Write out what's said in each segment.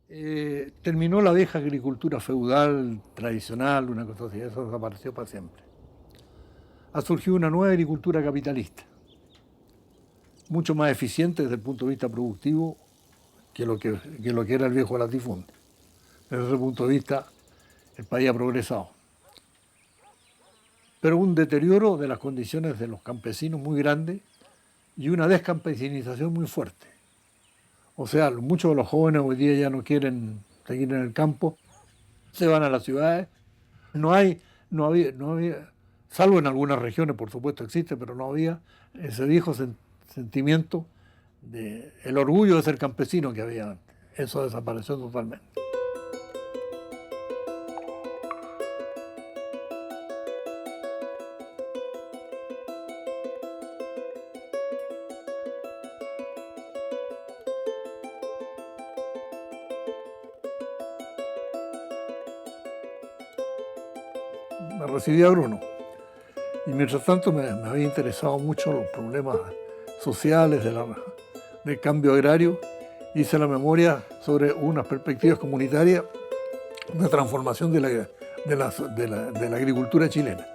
Terminó la vieja agricultura feudal, tradicional, una cosa así, eso desapareció para siempre. Ha surgido una nueva agricultura capitalista, mucho más eficiente desde el punto de vista productivo que lo que era el viejo latifundio. Desde ese punto de vista, el país ha progresado. Pero un deterioro de las condiciones de los campesinos muy grande y una descampesinización muy fuerte. O sea, muchos de los jóvenes hoy día ya no quieren seguir en el campo, se van a las ciudades. No hay, no había, salvo en algunas regiones, por supuesto existe, pero no había ese viejo sentimiento de el orgullo de ser campesino que había antes. Eso desapareció totalmente. Me recibí agrónomo y mientras tanto me había interesado mucho los problemas sociales del cambio agrario. Hice la memoria sobre unas perspectivas comunitarias de transformación de la agricultura chilena.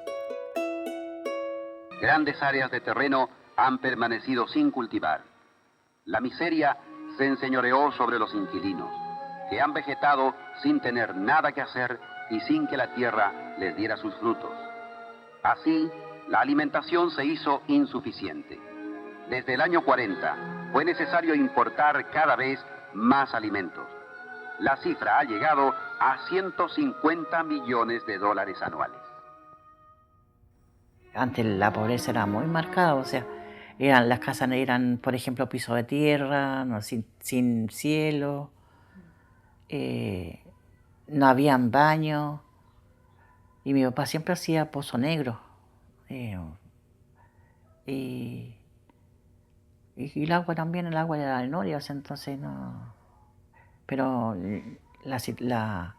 Grandes áreas de terreno han permanecido sin cultivar. La miseria se enseñoreó sobre los inquilinos, que han vegetado sin tener nada que hacer y sin que la tierra les diera sus frutos. Así, la alimentación se hizo insuficiente. Desde el año 40 fue necesario importar cada vez más alimentos. La cifra ha llegado a 150 millones de dólares anuales. Antes la pobreza era muy marcada, o sea, las casas eran, por ejemplo, piso de tierra, no, sin cielo, no habían baños, y mi papá siempre hacía pozo negro. Y el agua también, el agua era de noria, o sea, entonces no. Pero la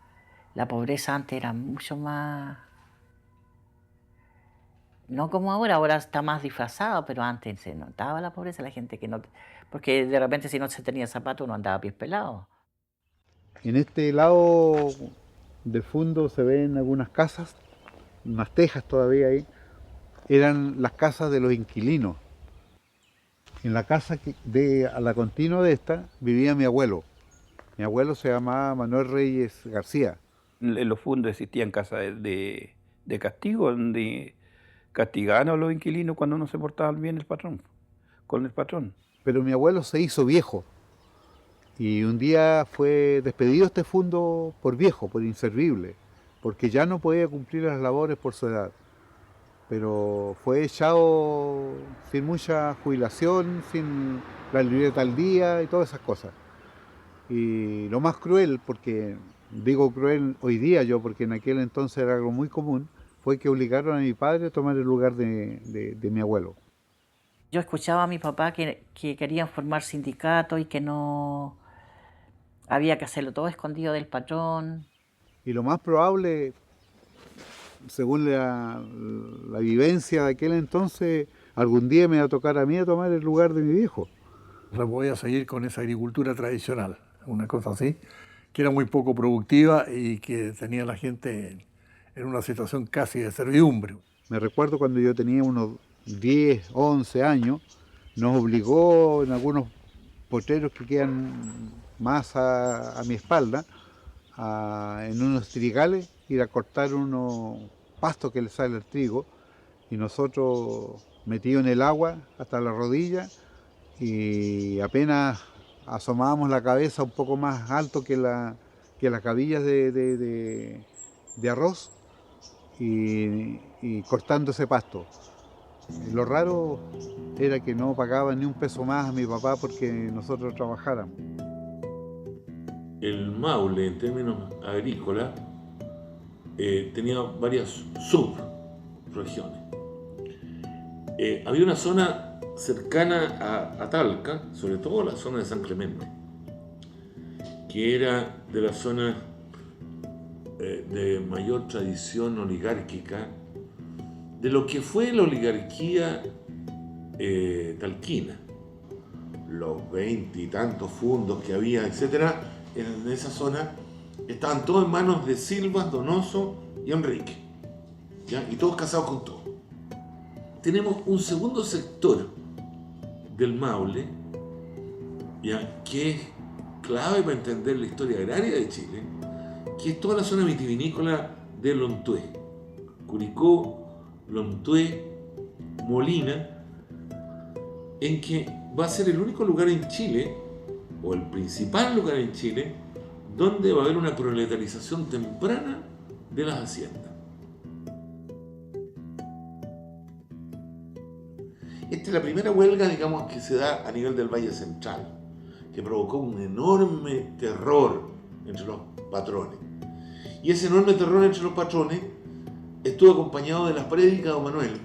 pobreza antes era mucho más. No como ahora, ahora está más disfrazado, pero antes se notaba la pobreza, la gente que no. Porque de repente si no se tenía zapatos uno andaba a pies pelados. En este lado del fondo se ven algunas casas, unas tejas todavía ahí. Eran las casas de los inquilinos. En la casa a la continua de esta vivía mi abuelo. Mi abuelo se llamaba Manuel Reyes García. En los fondos existían casas de castigo, donde castigaban a los inquilinos cuando no se portaban bien con el patrón. Pero mi abuelo se hizo viejo y un día fue despedido este fondo por viejo, por inservible, porque ya no podía cumplir las labores por su edad. Pero fue echado sin mucha jubilación, sin la libreta al día y todas esas cosas. Y lo más cruel, porque digo cruel hoy día yo, porque en aquel entonces era algo muy común, fue que obligaron a mi padre a tomar el lugar de mi abuelo. Yo escuchaba a mi papá que querían formar sindicatos y que no había que hacerlo todo escondido del patrón. Y lo más probable, según la vivencia de aquel entonces, algún día me va a tocar a mí a tomar el lugar de mi viejo. Voy a seguir con esa agricultura tradicional, una cosa así, que era muy poco productiva y que tenía a la gente en una situación casi de servidumbre. Me recuerdo cuando yo tenía unos 10, 11 años, nos obligó en algunos potreros que quedan más a mi espalda, en unos trigales, ir a cortar unos pastos que le sale el trigo, y nosotros metidos en el agua hasta la rodilla, y apenas asomábamos la cabeza un poco más alto que las cabillas de arroz, y cortando ese pasto. Lo raro era que no pagaba ni un peso más a mi papá porque nosotros trabajáramos. El Maule, en términos agrícolas, tenía varias subregiones. Había una zona cercana a Talca, sobre todo la zona de San Clemente, que era de la zona de mayor tradición oligárquica, de lo que fue la oligarquía talquina. Los 20 y tantos fundos que había, etcétera, en esa zona, estaban todos en manos de Silva, Donoso y Enrique, ¿ya? Y todos casados con todos. Tenemos un segundo sector del Maule, ¿ya? Que es clave para entender la historia agraria de Chile, que es toda la zona vitivinícola de Lontué, Curicó, Lontué, Molina, en que va a ser el único lugar en Chile, o el principal lugar en Chile, donde va a haber una proletarización temprana de las haciendas. Esta es la primera huelga, digamos, que se da a nivel del Valle Central, que provocó un enorme terror entre los patrones. Y ese enorme terror entre los patrones estuvo acompañado de las prédicas de don Manuel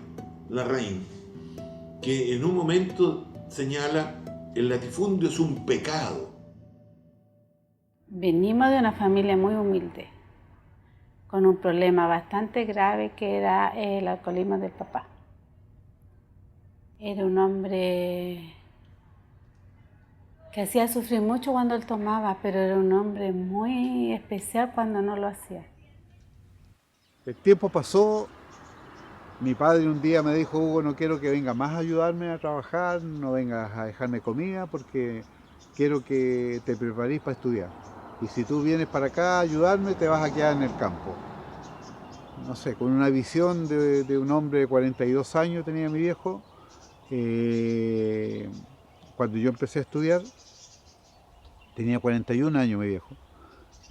Larraín, que en un momento señala: el latifundio es un pecado. Venimos de una familia muy humilde, con un problema bastante grave que era el alcoholismo del papá. Era un hombre que hacía sufrir mucho cuando él tomaba, pero era un hombre muy especial cuando no lo hacía. El tiempo pasó, mi padre un día me dijo: Hugo, no quiero que vengas más a ayudarme a trabajar, no vengas a dejarme comida porque quiero que te prepares para estudiar. Y si tú vienes para acá a ayudarme, te vas a quedar en el campo. No sé, con una visión de un hombre de 42 años tenía mi viejo. Cuando yo empecé a estudiar, tenía 41 años mi viejo.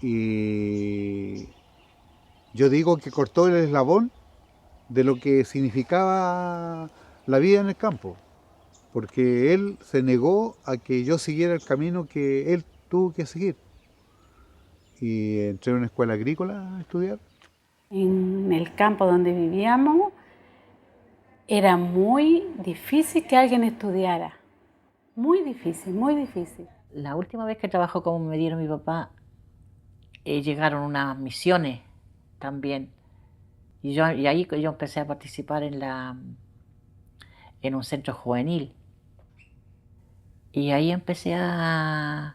Y yo digo que cortó el eslabón de lo que significaba la vida en el campo, porque él se negó a que yo siguiera el camino que él tuvo que seguir. Y entré a una escuela agrícola a estudiar. En el campo donde vivíamos era muy difícil que alguien estudiara. Muy difícil, muy difícil. La última vez que trabajó como me dieron mi papá, llegaron unas misiones también. Y ahí yo empecé a participar en un centro juvenil. Y ahí empecé a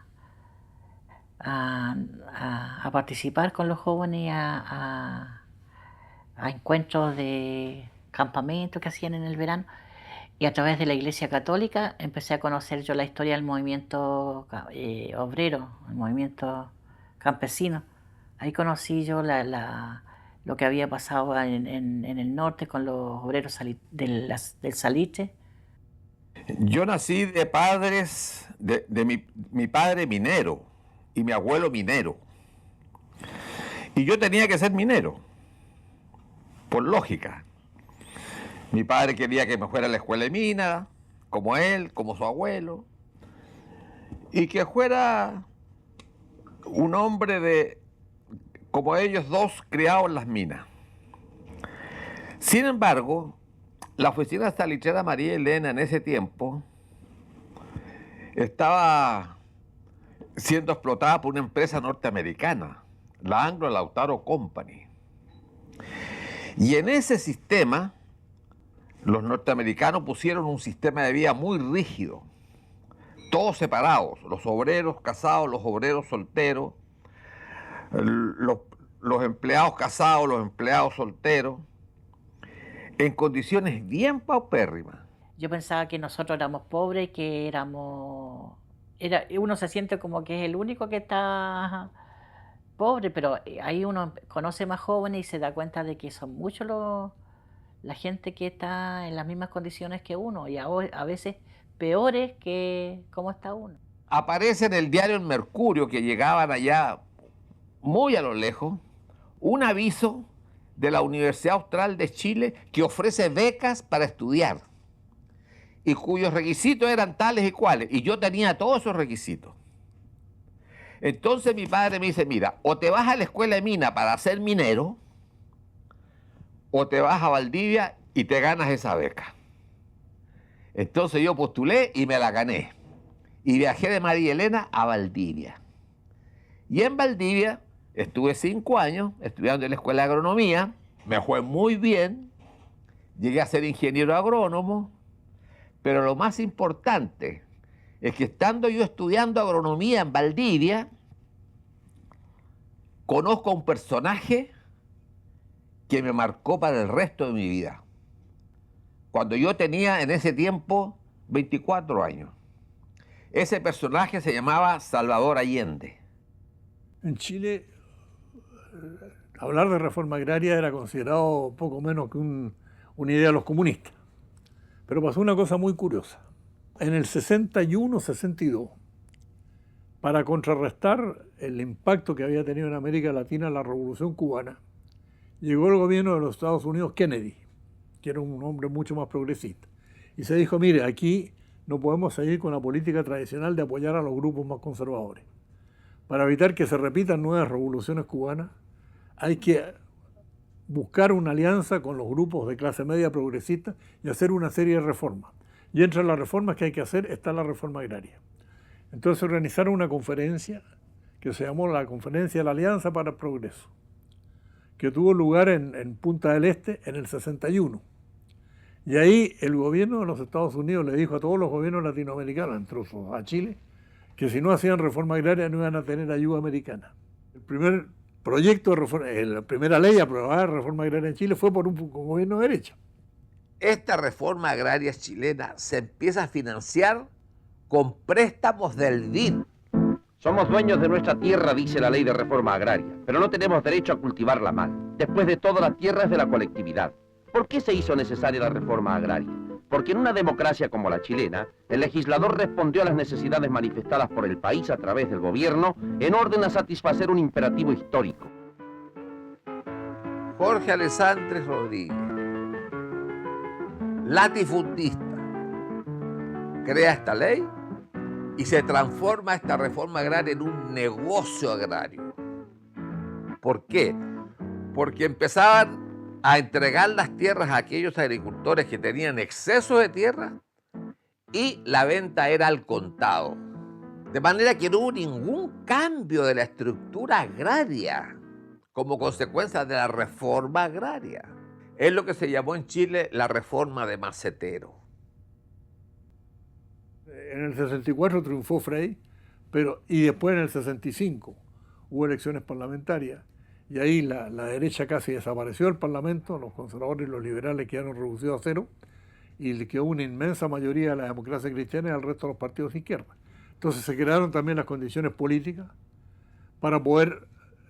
participar con los jóvenes a encuentros de campamentos que hacían en el verano. Y a través de la Iglesia Católica empecé a conocer yo la historia del movimiento obrero, el movimiento campesino. Ahí conocí yo lo que había pasado en el norte con los obreros del salitre. Yo nací de padres, mi padre minero y mi abuelo minero. Y yo tenía que ser minero, por lógica. Mi padre quería que me fuera a la escuela de mina, como él, como su abuelo, y que fuera un hombre como ellos dos, criados en las minas. Sin embargo, la oficina salitrera María Elena en ese tiempo estaba siendo explotada por una empresa norteamericana, la Anglo Lautaro Company. Y en ese sistema, los norteamericanos pusieron un sistema de vida muy rígido, todos separados, los obreros casados, los obreros solteros, los empleados casados, los empleados solteros, en condiciones bien paupérrimas. Yo pensaba que nosotros éramos pobres, que uno se siente como que es el único que está pobre, pero ahí uno conoce más jóvenes y se da cuenta de que son muchos la gente que está en las mismas condiciones que uno y a veces peores que cómo está uno. Aparece en el diario El Mercurio, que llegaban allá muy a lo lejos, un aviso de la Universidad Austral de Chile que ofrece becas para estudiar y cuyos requisitos eran tales y cuales, y yo tenía todos esos requisitos. Entonces mi padre me dice: mira, o te vas a la escuela de mina para ser minero, o te vas a Valdivia y te ganas esa beca. Entonces yo postulé y me la gané. Y viajé de María Elena a Valdivia. Y en Valdivia estuve 5 años estudiando en la escuela de agronomía. Me fue muy bien. Llegué a ser ingeniero agrónomo. Pero lo más importante es que estando yo estudiando agronomía en Valdivia, conozco a un personaje que me marcó para el resto de mi vida. Cuando yo tenía en ese tiempo 24 años. Ese personaje se llamaba Salvador Allende. En Chile, hablar de reforma agraria era considerado poco menos que una idea de los comunistas. Pero pasó una cosa muy curiosa. En el 61-62, para contrarrestar el impacto que había tenido en América Latina la Revolución Cubana, llegó el gobierno de los Estados Unidos Kennedy, que era un hombre mucho más progresista. Y se dijo, mire, aquí no podemos seguir con la política tradicional de apoyar a los grupos más conservadores. Para evitar que se repitan nuevas revoluciones cubanas, hay que buscar una alianza con los grupos de clase media progresista y hacer una serie de reformas. Y entre las reformas que hay que hacer está la reforma agraria. Entonces organizaron una conferencia que se llamó la Conferencia de la Alianza para el Progreso, que tuvo lugar en Punta del Este en el 61. Y ahí el gobierno de los Estados Unidos le dijo a todos los gobiernos latinoamericanos, entre otros a Chile, que si no hacían reforma agraria no iban a tener ayuda americana. El primer proyecto de reforma, la primera ley aprobada de reforma agraria en Chile fue por un gobierno de derecha. Esta reforma agraria chilena se empieza a financiar con préstamos del BID. Somos dueños de nuestra tierra, dice la ley de reforma agraria, pero no tenemos derecho a cultivarla mal. Después de todo, la tierra es de la colectividad. ¿Por qué se hizo necesaria la reforma agraria? Porque en una democracia como la chilena, el legislador respondió a las necesidades manifestadas por el país a través del gobierno en orden a satisfacer un imperativo histórico. Jorge Alessandres Rodríguez, latifundista, crea esta ley y se transforma esta reforma agraria en un negocio agrario. ¿Por qué? Porque empezaban a entregar las tierras a aquellos agricultores que tenían exceso de tierra y la venta era al contado. De manera que no hubo ningún cambio de la estructura agraria como consecuencia de la reforma agraria. Es lo que se llamó en Chile la reforma de Macetero. En el 64 triunfó Frei, y después en el 65 hubo elecciones parlamentarias. Y ahí la derecha casi desapareció del Parlamento, los conservadores y los liberales quedaron reducidos a cero, y le quedó una inmensa mayoría de la democracia cristiana y al resto de los partidos de izquierda. Entonces se crearon también las condiciones políticas para poder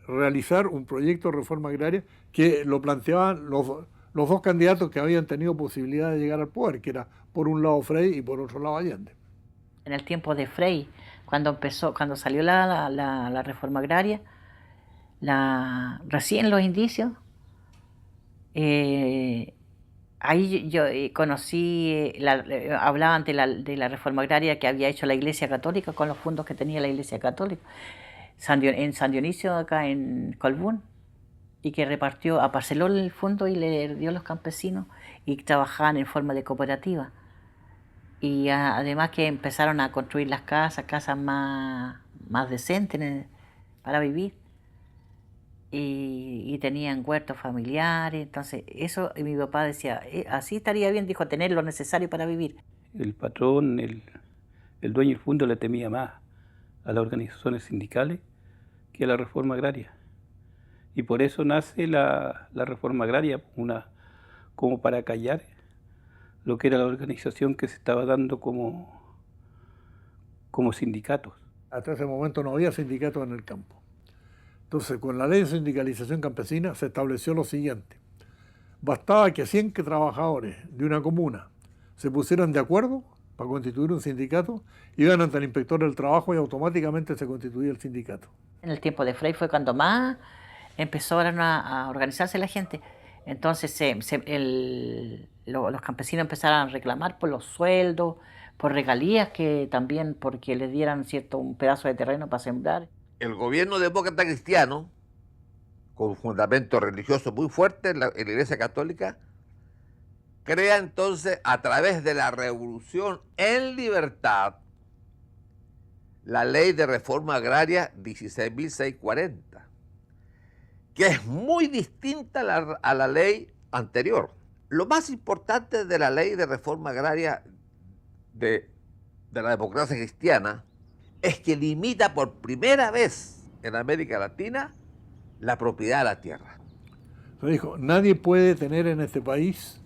realizar un proyecto de reforma agraria que lo planteaban los dos candidatos que habían tenido posibilidad de llegar al poder, que era por un lado Frei y por otro lado Allende. En el tiempo de Frei, cuando salió la reforma agraria, recién los indicios, ahí yo conocí, hablaban de la reforma agraria que había hecho la Iglesia Católica con los fondos que tenía la Iglesia Católica en San Dionisio, acá en Colbún, y que aparceló el fondo y le dio a los campesinos y trabajaban en forma de cooperativa. Y además que empezaron a construir las casas más decentes para vivir. Y tenían huertos familiares, entonces eso, y mi papá decía, así estaría bien, dijo, tener lo necesario para vivir. El patrón, el dueño del fondo le temía más a las organizaciones sindicales que a la reforma agraria. Y por eso nace la reforma agraria, como para callar lo que era la organización que se estaba dando como sindicatos. Hasta ese momento no había sindicatos en el campo. Entonces, con la ley de sindicalización campesina se estableció lo siguiente. Bastaba que 100 trabajadores de una comuna se pusieran de acuerdo para constituir un sindicato, iban ante el inspector del trabajo y automáticamente se constituía el sindicato. En el tiempo de Frei fue cuando más empezaron a organizarse la gente. Entonces los campesinos empezaron a reclamar por los sueldos, por regalías, que también porque les dieran un pedazo de terreno para sembrar. El gobierno demócrata cristiano, con un fundamento religioso muy fuerte en la Iglesia Católica, crea entonces, a través de la revolución en libertad, la ley de reforma agraria 16.640, que es muy distinta a la ley anterior. Lo más importante de la ley de reforma agraria de la democracia cristiana es que limita por primera vez en América Latina la propiedad de la tierra. Se dijo, nadie puede tener en este país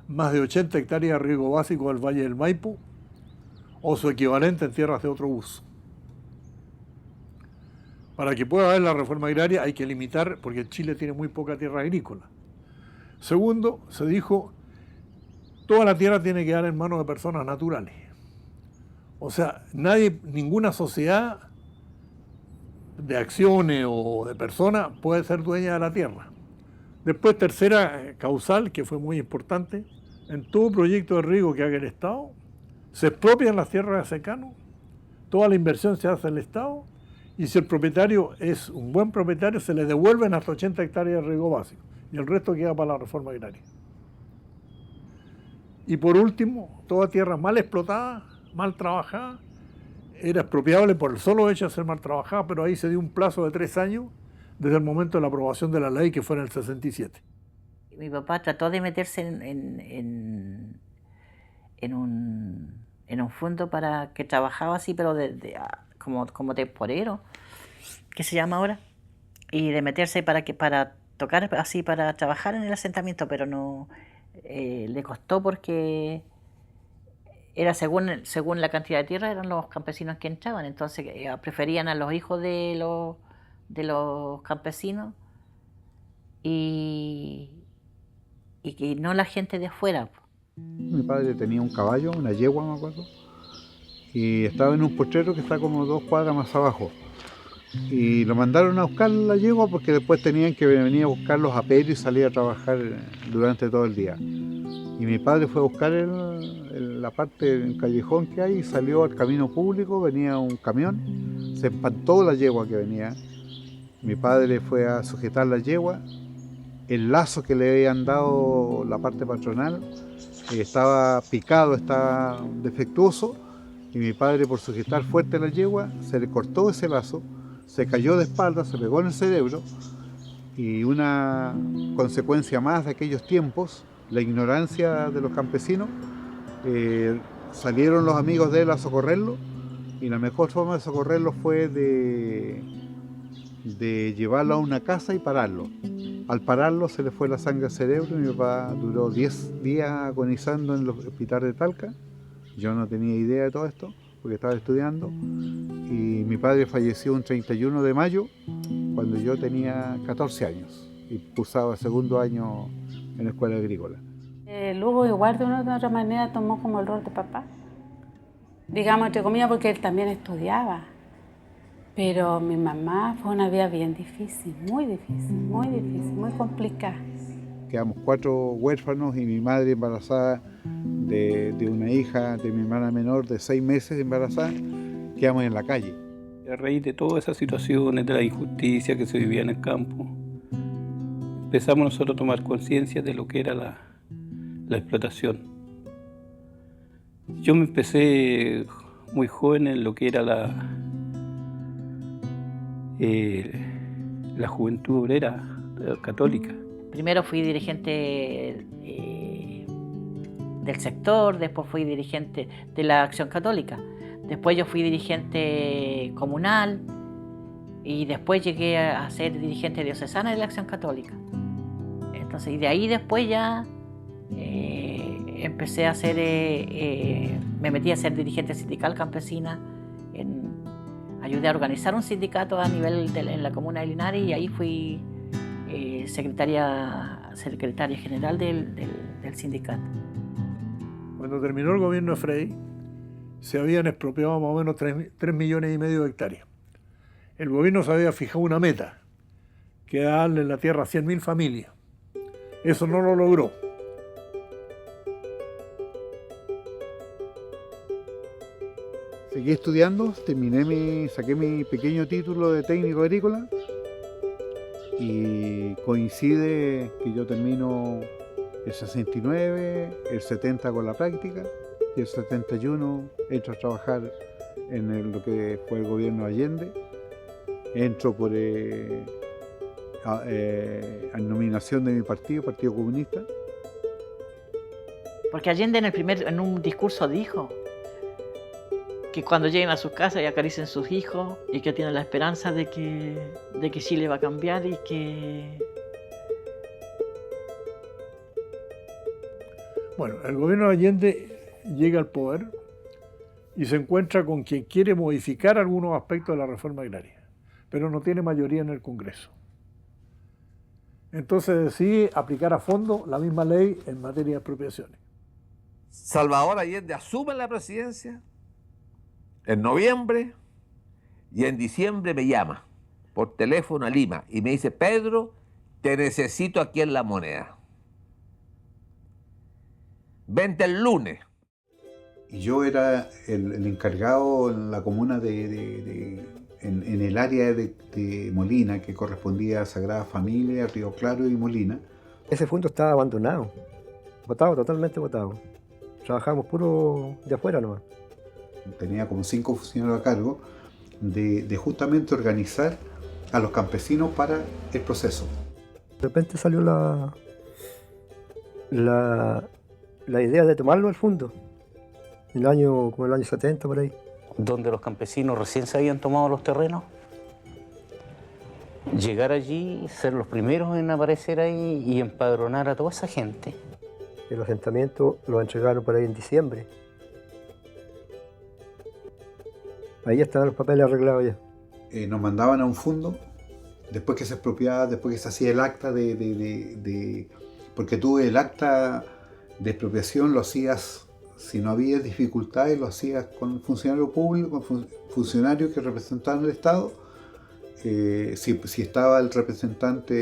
más de 80 hectáreas de riego básico del Valle del Maipo o su equivalente en tierras de otro uso. Para que pueda haber la reforma agraria hay que limitar, porque Chile tiene muy poca tierra agrícola. Segundo, se dijo, toda la tierra tiene que quedar en manos de personas naturales. O sea, ninguna sociedad de acciones o de personas puede ser dueña de la tierra. Después, tercera causal, que fue muy importante, en todo proyecto de riego que haga el Estado, se expropian las tierras de secano, toda la inversión se hace al Estado, y si el propietario es un buen propietario, se le devuelven hasta 80 hectáreas de riego básico, y el resto queda para la reforma agraria. Y por último, toda tierra mal explotada, mal trabajada, era expropiable por el solo hecho de ser mal trabajada, pero ahí se dio un plazo de 3 años desde el momento de la aprobación de la ley, que fue en el 67. Mi papá trató de meterse en un fondo para que trabajaba así, pero como temporero, que se llama ahora, y de meterse para tocar así, para trabajar en el asentamiento, pero no le costó porque era según la cantidad de tierra, eran los campesinos que entraban, entonces preferían a los hijos de los campesinos y que no la gente de afuera. Mi padre tenía un caballo, una yegua me acuerdo, y estaba en un potrero que está como 2 cuadras más abajo. Y lo mandaron a buscar la yegua porque después tenían que venir a buscarlos a Pedro y salir a trabajar durante todo el día. Y mi padre fue a buscar la parte del callejón que hay y salió al camino público, venía un camión, se espantó la yegua que venía. Mi padre fue a sujetar la yegua, el lazo que le habían dado la parte patronal estaba picado, estaba defectuoso, y mi padre, por sujetar fuerte la yegua, se le cortó ese lazo, se cayó de espaldas, se pegó en el cerebro, y una consecuencia más de aquellos tiempos, la ignorancia de los campesinos, salieron los amigos de él a socorrerlo, y la mejor forma de socorrerlo fue de llevarlo a una casa y pararlo. Al pararlo se le fue la sangre al cerebro y mi papá duró 10 días agonizando en el hospital de Talca. Yo no tenía idea de todo esto porque estaba estudiando, y mi padre falleció un 31 de mayo cuando yo tenía 14 años y cursaba 2.º año en la escuela agrícola. Luego igual de una u otra manera tomó como el rol de papá, digamos entre comillas, porque él también estudiaba. Pero mi mamá fue una vida bien difícil, muy complicada. Quedamos 4 huérfanos y mi madre embarazada de una hija de mi hermana menor de 6 meses embarazada, quedamos en la calle. A raíz de todas esas situaciones, de la injusticia que se vivía en el campo, empezamos nosotros a tomar conciencia de lo que era la explotación. Yo me empecé muy joven en lo que era la juventud obrera católica. Primero fui dirigente del sector, después fui dirigente de la Acción Católica, después yo fui dirigente comunal y después llegué a ser dirigente diocesana de la Acción Católica. Entonces, y de ahí después ya empecé a ser, me metí a ser dirigente sindical campesina, ayudé a organizar un sindicato a nivel en la comuna de Linares y ahí fui secretaria general del sindicato. Cuando terminó el gobierno de Frey, se habían expropiado más o menos 3,5 millones de hectáreas. El gobierno se había fijado una meta, que era darle la tierra a 100.000 familias. Eso no lo logró. Seguí estudiando, saqué mi pequeño título de técnico agrícola y coincide que yo termino el 69, el 70 con la práctica y el 71 entro a trabajar en lo que fue el gobierno Allende. Entro por nominación de mi partido, Partido Comunista. Porque Allende en un discurso dijo que cuando lleguen a sus casas y acaricien sus hijos y que tienen la esperanza de que Chile va a cambiar y que... Bueno, el gobierno de Allende llega al poder y se encuentra con que quiere modificar algunos aspectos de la reforma agraria, pero no tiene mayoría en el Congreso. Entonces decide aplicar a fondo la misma ley en materia de expropiaciones. Salvador Allende asume la presidencia en noviembre y en diciembre me llama por teléfono a Lima y me dice: Pedro, te necesito aquí en La Moneda. Vente el lunes. Y yo era el encargado en la comuna en el área de Molina, que correspondía a Sagrada Familia, Río Claro y Molina. Ese fondo estaba abandonado, botado, totalmente botado. Trabajábamos puro de afuera nomás. Tenía como 5 funcionarios a cargo de justamente organizar a los campesinos para el proceso. De repente salió la idea de tomarlo al fondo, como el año 70 por ahí. Donde los campesinos recién se habían tomado los terrenos, llegar allí, ser los primeros en aparecer ahí y empadronar a toda esa gente. El asentamiento lo entregaron por ahí en diciembre. Ahí ya estaban los papeles arreglados ya. Nos mandaban a un fondo, después que se expropiaba, después que se hacía el acta porque tú el acta de expropiación lo hacías, si no había dificultades, lo hacías con funcionario público, con funcionarios que representaban el Estado. Si estaba el representante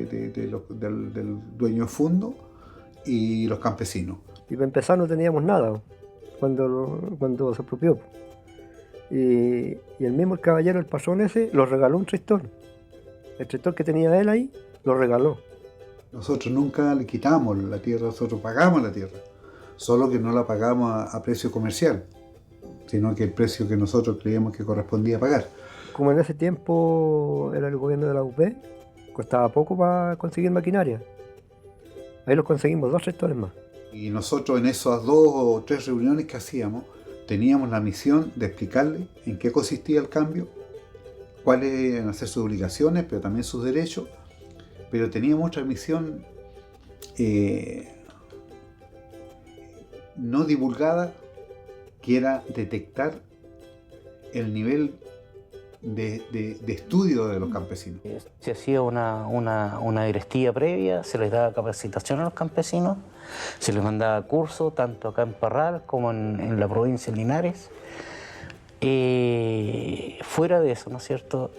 del dueño del fondo y los campesinos. Y para empezar no teníamos nada cuando se expropió. Y el mismo caballero, el pasón ese, lo regaló un tractor. El tractor que tenía él ahí, lo regaló. Nosotros nunca le quitamos la tierra, nosotros pagamos la tierra. Solo que no la pagamos a precio comercial, sino que el precio que nosotros creíamos que correspondía pagar. Como en ese tiempo era el gobierno de la UP, costaba poco para conseguir maquinaria. Ahí lo conseguimos 2 tractores más. Y nosotros en esas 2 o 3 reuniones que hacíamos, teníamos la misión de explicarle en qué consistía el cambio, cuáles eran hacer sus obligaciones, pero también sus derechos. Pero teníamos otra misión no divulgada, que era detectar el nivel de estudio de los campesinos. Se hacía una directiva previa, se les daba capacitación a los campesinos, se les mandaba cursos tanto acá en Parral como en la provincia de Linares. Fuera de eso, ¿no es cierto?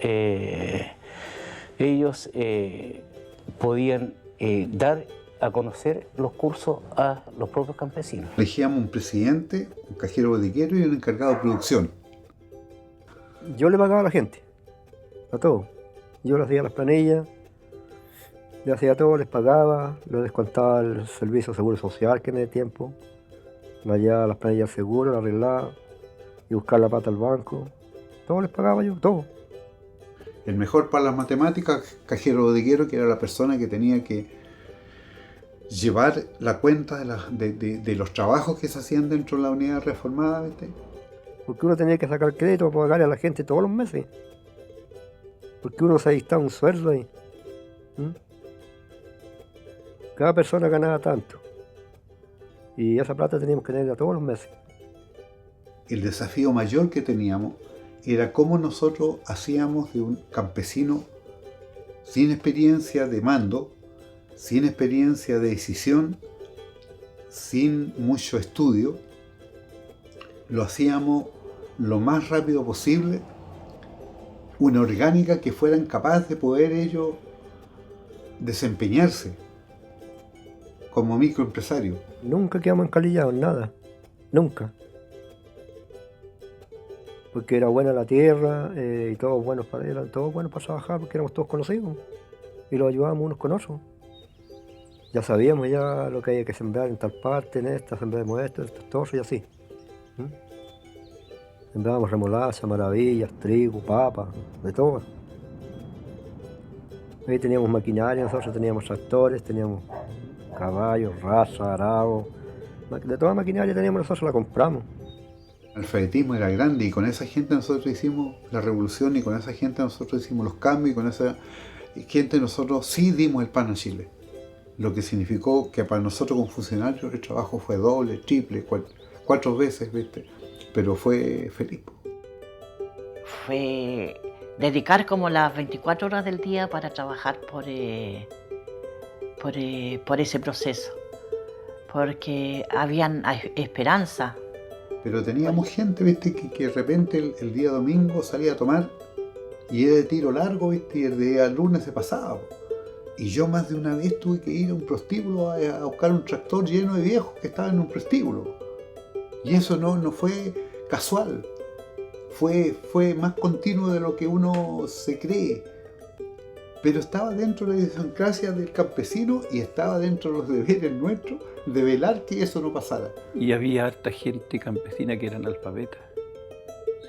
Ellos podían dar a conocer los cursos a los propios campesinos. Elegíamos un presidente, un cajero botiquero y un encargado de producción. Yo le pagaba a la gente, a todos. Yo les hacía las planillas, le hacía todo, les pagaba, les descontaba el servicio de seguro social que en el tiempo, me llevaba las planillas del seguro, las arreglaba y buscar la pata al banco. Todo les pagaba yo, todo. El mejor para las matemáticas, cajero botiquero, que era la persona que tenía que llevar la cuenta de los trabajos que se hacían dentro de la unidad reformada, ¿viste? Porque uno tenía que sacar crédito para pagarle a la gente todos los meses. Porque uno se dictaba un sueldo ahí. Cada persona ganaba tanto. Y esa plata teníamos que tenerla todos los meses. El desafío mayor que teníamos era cómo nosotros hacíamos de un campesino sin experiencia de mando, sin experiencia de decisión, sin mucho estudio, lo hacíamos lo más rápido posible, una orgánica que fueran capaces de poder ellos desempeñarse como microempresarios. Nunca quedamos encalillados en nada, nunca. Porque era buena la tierra y todos buenos para trabajar porque éramos todos conocidos y los ayudábamos unos con otros. Ya sabíamos ya lo que había que sembrar en tal parte, en esta, sembramos esto, todo y así. Sembrábamos remolacha, maravillas, trigo, papa, de todo. Ahí teníamos maquinaria, nosotros teníamos tractores, teníamos caballos, raza, arado. De toda maquinaria teníamos nosotros, la compramos. El alfabetismo era grande y con esa gente nosotros hicimos la revolución y con esa gente nosotros hicimos los cambios y con esa gente nosotros sí dimos el pan a Chile. Lo que significó que para nosotros como funcionarios el trabajo fue doble, triple, cuatro veces, ¿viste? Pero fue feliz. Fue dedicar como las 24 horas del día para trabajar por ese proceso, porque habían esperanza. Pero teníamos gente, ¿viste? Que de repente el día domingo salía a tomar y era de tiro largo, ¿viste? Y el día lunes se pasaba. Y yo más de una vez tuve que ir a un prostíbulo a buscar un tractor lleno de viejos que estaban en un prostíbulo. Y eso no fue casual, fue más continuo de lo que uno se cree. Pero estaba dentro de la idiosincrasia del campesino y estaba dentro de los deberes nuestros de velar que eso no pasara. Y había harta gente campesina que eran alfabetas.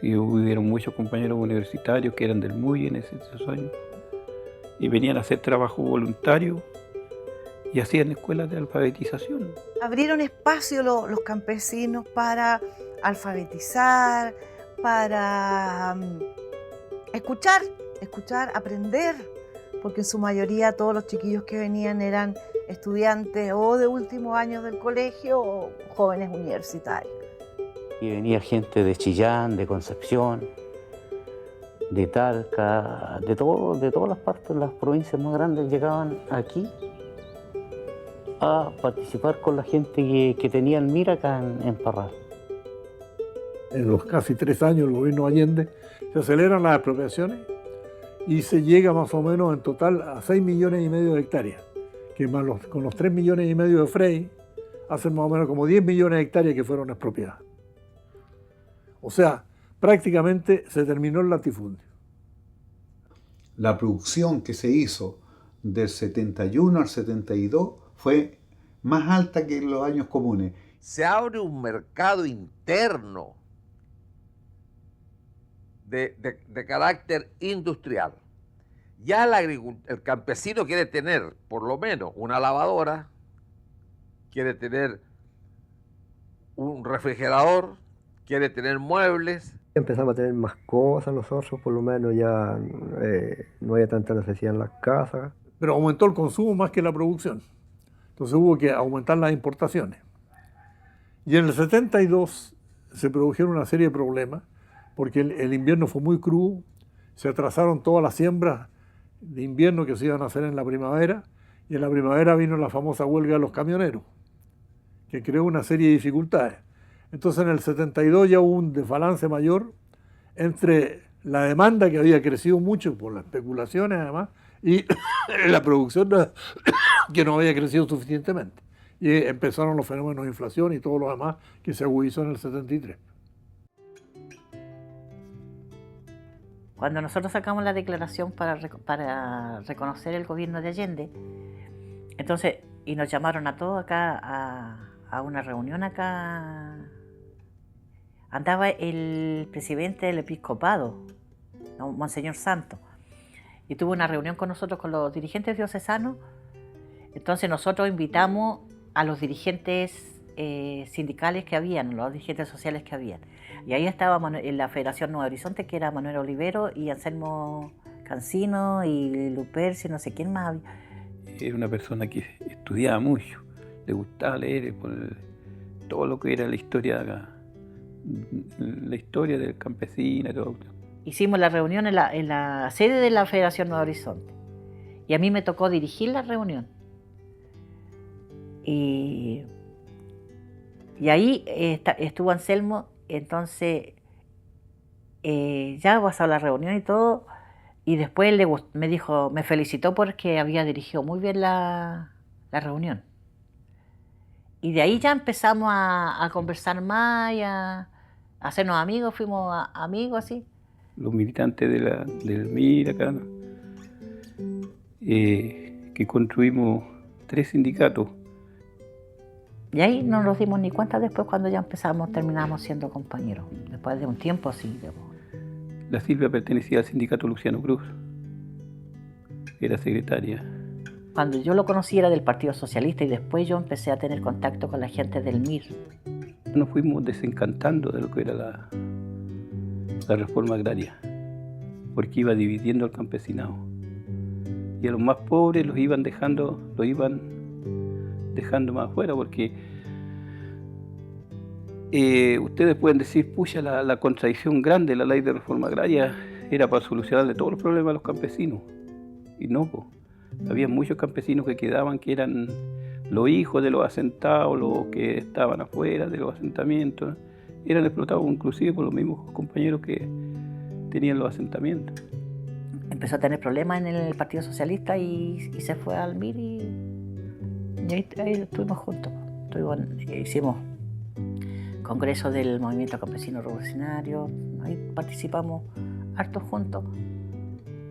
Sí, hubieron muchos compañeros universitarios que eran del MUI en esos años y venían a hacer trabajo voluntario y hacían escuelas de alfabetización. Abrieron espacio los campesinos para alfabetizar, para escuchar, aprender, porque en su mayoría todos los chiquillos que venían eran estudiantes o de últimos años del colegio o jóvenes universitarios. Y venía gente de Chillán, de Concepción, de Talca, de todas las partes, las provincias más grandes llegaban aquí a participar con la gente que tenía el MIR acá en Parral. En los casi 3 años del gobierno Allende se aceleran las expropiaciones y se llega más o menos en total a 6,5 millones de hectáreas, que más con los 3,5 millones de Frey hacen más o menos como 10 millones de hectáreas que fueron expropiadas. O sea, prácticamente se terminó el latifundio. La producción que se hizo del 71 al 72 fue más alta que en los años comunes. Se abre un mercado interno de carácter industrial. Ya el campesino quiere tener por lo menos una lavadora, quiere tener un refrigerador, quiere tener muebles. Empezamos a tener más cosas nosotros, por lo menos ya no había tanta necesidad en las casas. Pero aumentó el consumo más que la producción. Entonces hubo que aumentar las importaciones. Y en el 72 se produjeron una serie de problemas, porque el invierno fue muy crudo, se atrasaron todas las siembras de invierno que se iban a hacer en la primavera, y en la primavera vino la famosa huelga de los camioneros, que creó una serie de dificultades. Entonces en el 72 ya hubo un desbalance mayor entre la demanda, que había crecido mucho por las especulaciones además, y la producción que no había crecido suficientemente. Y empezaron los fenómenos de inflación y todo lo demás que se agudizó en el 73. Cuando nosotros sacamos la declaración para reconocer el gobierno de Allende, entonces, y nos llamaron a todos acá a una reunión acá, andaba el presidente del episcopado, Monseñor Santos, y tuvo una reunión con nosotros, con los dirigentes diocesanos. Entonces nosotros invitamos a los dirigentes sindicales que habían, los dirigentes sociales que habían. Y ahí estaba en la Federación Nuevo Horizonte, que era Manuel Olivero y Anselmo Cancino y Lupercio, no sé quién más había. Era una persona que estudiaba mucho, le gustaba leer todo lo que era la historia de acá, la historia del campesino y todo. Hicimos la reunión en la sede de la Federación Nuevo Horizonte y a mí me tocó dirigir la reunión. Y ahí estuvo Anselmo, entonces ya pasó la reunión y todo, y después me dijo, me felicitó porque había dirigido muy bien la reunión. Y de ahí ya empezamos a conversar más y a hacernos amigos, fuimos amigos así. Los militantes del MIR acá, que construimos 3 sindicatos. Y ahí no nos dimos ni cuenta después cuando ya terminamos siendo compañeros, después de un tiempo así. La Silvia pertenecía al sindicato Luciano Cruz, era secretaria. Cuando yo lo conocí era del Partido Socialista y después yo empecé a tener contacto con la gente del MIR, Nos fuimos desencantando de lo que era la reforma agraria, porque iba dividiendo al campesinado. Y a los más pobres los iban dejando más afuera, porque ustedes pueden decir, pucha, la contradicción grande de la ley de reforma agraria era para solucionarle todos los problemas a los campesinos. Y no, pues. Había muchos campesinos que quedaban, que eran los hijos de los asentados, los que estaban afuera de los asentamientos. Eran explotados inclusive por los mismos compañeros que tenían los asentamientos. Empezó a tener problemas en el Partido Socialista y se fue al MIR y ahí estuvimos juntos. Hicimos congreso del Movimiento Campesino Revolucionario, ahí participamos hartos juntos.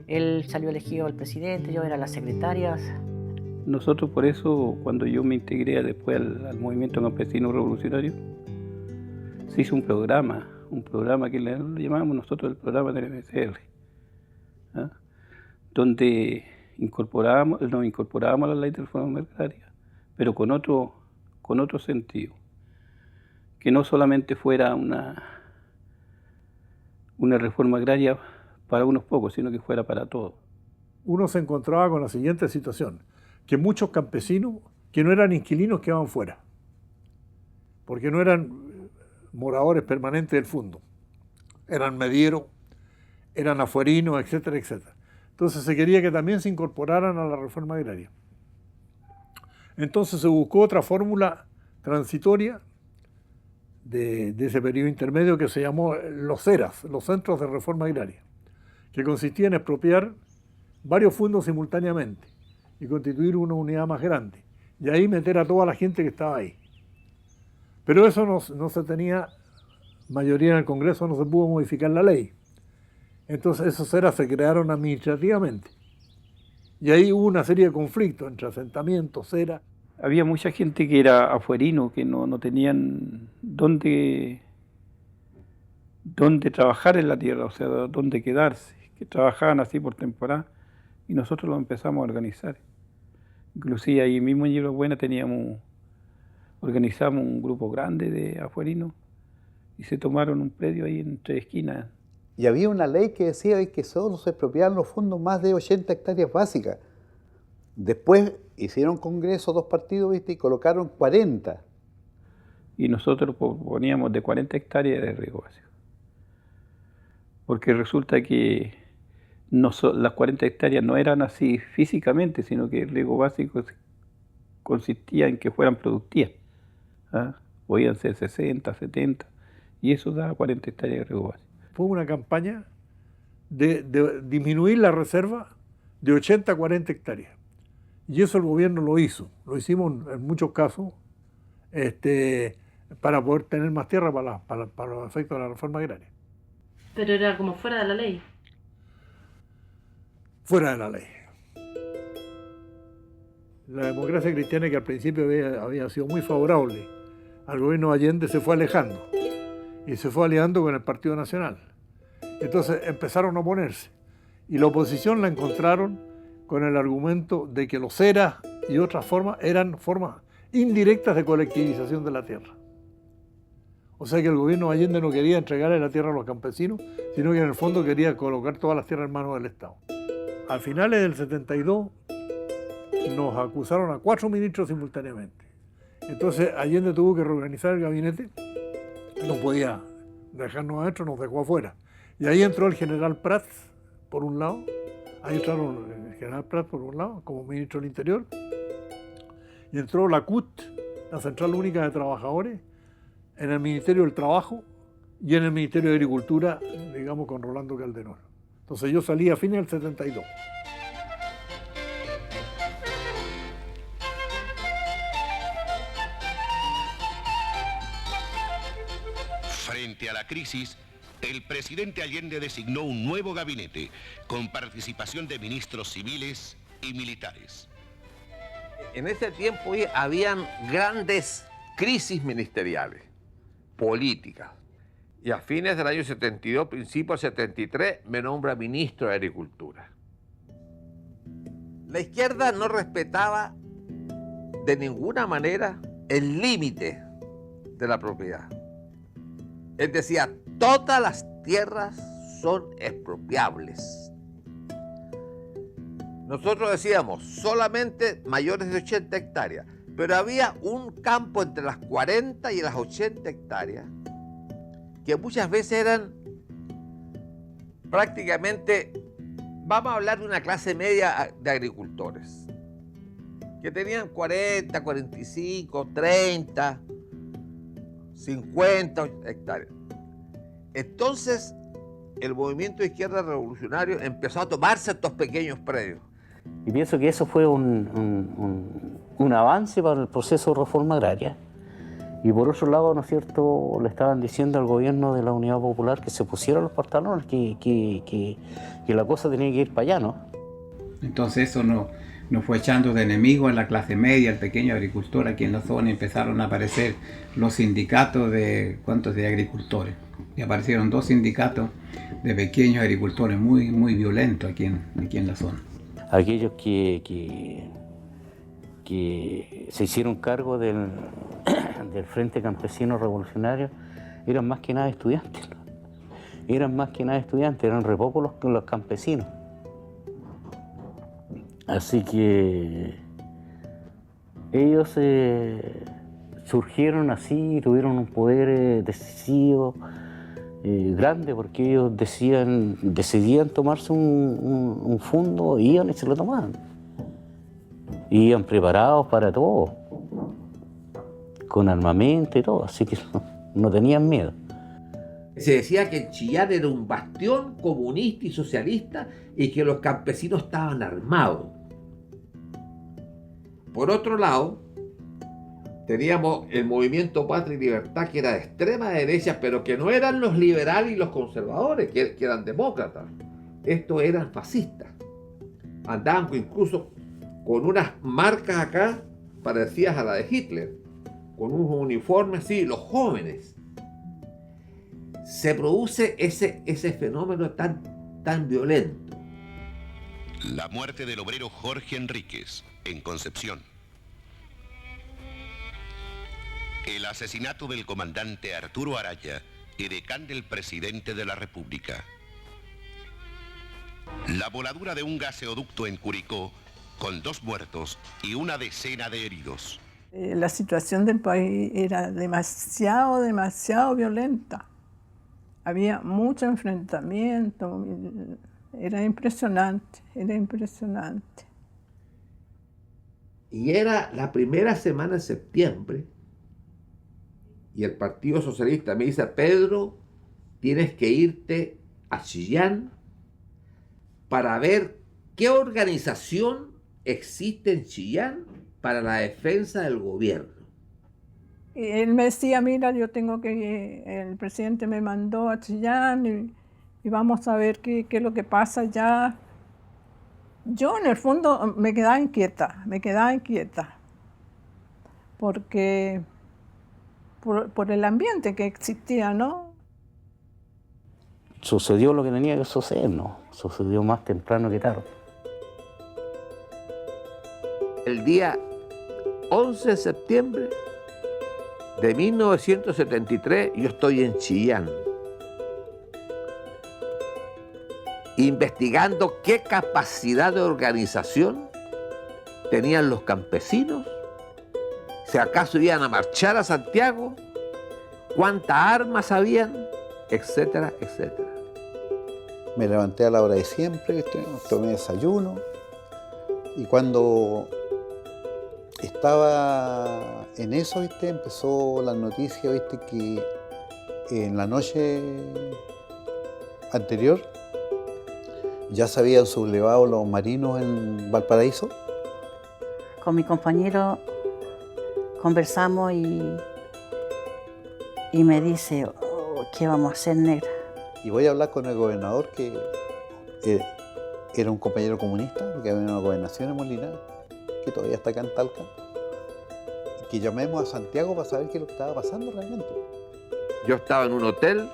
Él salió elegido el presidente, yo era la secretaria. Nosotros por eso, cuando yo me integré después al Movimiento Campesino Revolucionario, se hizo un programa que le llamamos nosotros el programa del MCR, ¿ah? Donde nos incorporábamos a la ley de reforma agraria, pero con otro sentido, que no solamente fuera una reforma agraria para unos pocos, sino que fuera para todos. Uno se encontraba con la siguiente situación, que muchos campesinos que no eran inquilinos quedaban fuera, porque no eran moradores permanentes del fondo, eran medieros, eran afuerinos, etcétera, etcétera. Entonces se quería que también se incorporaran a la reforma agraria. Entonces se buscó otra fórmula transitoria de ese periodo intermedio que se llamó los CERAS, los Centros de Reforma Agraria, que consistía en expropiar varios fondos simultáneamente y constituir una unidad más grande, y ahí meter a toda la gente que estaba ahí. Pero eso no se tenía mayoría en el Congreso, no se pudo modificar la ley. Entonces esos CERAS se crearon administrativamente, y ahí hubo una serie de conflictos entre asentamientos, CERAS. Había mucha gente que era afuerino, que no tenían dónde trabajar en la tierra, o sea, dónde quedarse, que trabajaban así por temporada, y nosotros lo empezamos a organizar. Inclusive ahí mismo en Hierba Buena organizamos un grupo grande de afuerinos y se tomaron un predio ahí en 3 esquinas. Y había una ley que decía que solo se expropiaban los fondos más de 80 hectáreas básicas. Después hicieron congreso 2 partidos, ¿viste? Y colocaron 40. Y nosotros poníamos de 40 hectáreas de riego básico. Porque resulta que las 40 hectáreas no eran así físicamente, sino que el riego básico consistía en que fueran productivas. ¿Ah? Podían ser 60, 70, y eso daba 40 hectáreas de riego básico. Fue una campaña de disminuir la reserva de 80 a 40 hectáreas. Y eso el gobierno lo hizo. Lo hicimos en muchos casos para poder tener más tierra para los efectos de la reforma agraria. Pero era como fuera de la ley. Fuera de la ley. La democracia cristiana, que al principio había sido muy favorable al gobierno de Allende, se fue alejando y se fue aliando con el Partido Nacional. Entonces empezaron a oponerse y la oposición la encontraron con el argumento de que los CERAS y otras formas eran formas indirectas de colectivización de la tierra. O sea que el gobierno de Allende no quería entregarle la tierra a los campesinos, sino que en el fondo quería colocar todas las tierras en manos del Estado. A finales del 72 nos acusaron a 4 ministros simultáneamente. Entonces Allende tuvo que reorganizar el gabinete, no podía dejarnos adentro, nos dejó afuera. Y ahí entró el general Prats, por un lado, ahí entraron el general Prats por un lado, como ministro del Interior, y entró la CUT, la Central Única de Trabajadores, en el Ministerio del Trabajo y en el Ministerio de Agricultura, digamos, con Rolando Calderón. Entonces yo salí a fines del 72. Frente a la crisis, el presidente Allende designó un nuevo gabinete con participación de ministros civiles y militares. En ese tiempo habían grandes crisis ministeriales, políticas. Y a fines del año 72, principios del 73, me nombra ministro de Agricultura. La izquierda no respetaba de ninguna manera el límite de la propiedad. Él decía, todas las tierras son expropiables. Nosotros decíamos, solamente mayores de 80 hectáreas, pero había un campo entre las 40 y las 80 hectáreas que muchas veces eran prácticamente, vamos a hablar de una clase media de agricultores, que tenían 40, 45, 30, 50 hectáreas. Entonces, el movimiento de izquierda revolucionario empezó a tomarse estos pequeños predios. Y pienso que eso fue un avance para el proceso de reforma agraria. Y por otro lado, ¿no es cierto?, le estaban diciendo al gobierno de la Unidad Popular que se pusieran los pantalones, que la cosa tenía que ir para allá, ¿no? Entonces eso nos fue echando de enemigo en la clase media, el pequeño agricultor. Aquí en la zona empezaron a aparecer los sindicatos de agricultores. Y aparecieron 2 sindicatos de pequeños agricultores muy violentos aquí en la zona. Aquellos que se hicieron cargo del Frente Campesino Revolucionario eran más que nada estudiantes. Eran re pocos los campesinos. Así que ellos surgieron así, tuvieron un poder decisivo, grande, porque ellos decidían tomarse un fondo, iban y se lo tomaban. Iban preparados para todo, con armamento y todo, así que no tenían miedo. Se decía que Chillán era un bastión comunista y socialista y que los campesinos estaban armados. Por otro lado, teníamos el movimiento Patria y Libertad, que era de extrema derecha, pero que no eran los liberales y los conservadores, que eran demócratas. Estos eran fascistas. Andaban incluso con unas marcas acá parecidas a la de Hitler, con unos uniformes así, los jóvenes. Se produce ese fenómeno tan violento. La muerte del obrero Jorge Enríquez, en Concepción. El asesinato del comandante Arturo Araya, edecán del presidente de la República. La voladura de un gaseoducto en Curicó, con 2 muertos y una decena de heridos. La situación del país era demasiado violenta. Había mucho enfrentamiento, era impresionante. Y era la primera semana de septiembre, y el Partido Socialista me dice, Pedro, tienes que irte a Chillán para ver qué organización existe en Chillán para la defensa del gobierno. Y él me decía, mira, el presidente me mandó a Chillán y vamos a ver qué es lo que pasa allá. Yo en el fondo me quedaba inquieta, porque por el ambiente que existía, ¿no? Sucedió lo que tenía que suceder, ¿no? Sucedió más temprano que tarde. El día 11 de septiembre de 1973 yo estoy en Chillán, investigando qué capacidad de organización tenían los campesinos, si acaso iban a marchar a Santiago, cuántas armas habían, etcétera, etcétera. Me levanté a la hora de siempre, tomé desayuno, y cuando estaba en eso, empezó la noticia, que en la noche anterior ya se habían sublevado los marinos en Valparaíso. Con mi compañero conversamos y me dice, ¿qué vamos a hacer, negra? Y voy a hablar con el gobernador, que era un compañero comunista, porque había una gobernación en Molina, que todavía está acá en Talca, y que llamemos a Santiago para saber qué es lo que estaba pasando realmente. Yo estaba en un hotel,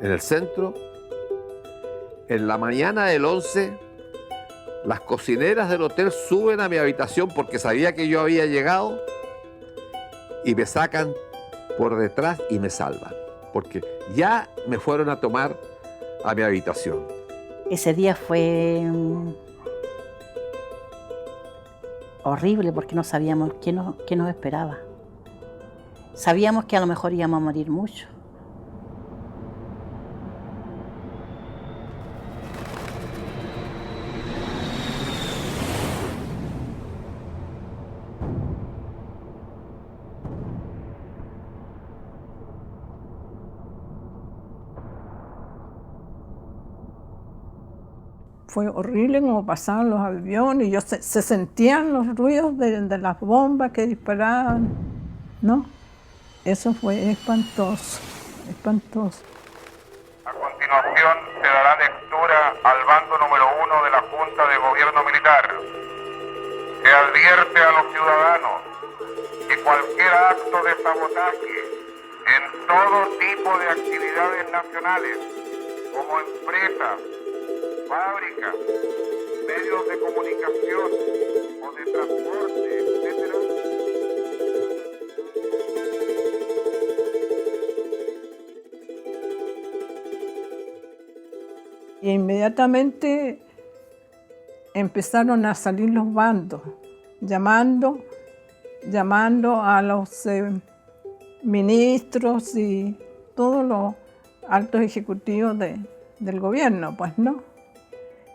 en el centro. En la mañana del 11, las cocineras del hotel suben a mi habitación porque sabía que yo había llegado y me sacan por detrás y me salvan, porque ya me fueron a tomar a mi habitación. Ese día fue horrible porque no sabíamos qué nos esperaba. Sabíamos que a lo mejor íbamos a morir mucho. Fue horrible como pasaban los aviones y se sentían los ruidos de las bombas que disparaban, ¿no? Eso fue espantoso, espantoso. A continuación se dará lectura al bando número 1 de la Junta de Gobierno Militar. Se advierte a los ciudadanos que cualquier acto de sabotaje en todo tipo de actividades nacionales, como empresas, fábricas, medios de comunicación o de transporte, etc., e inmediatamente empezaron a salir los bandos, llamando a los ministros y todos los altos ejecutivos del gobierno, pues, ¿no?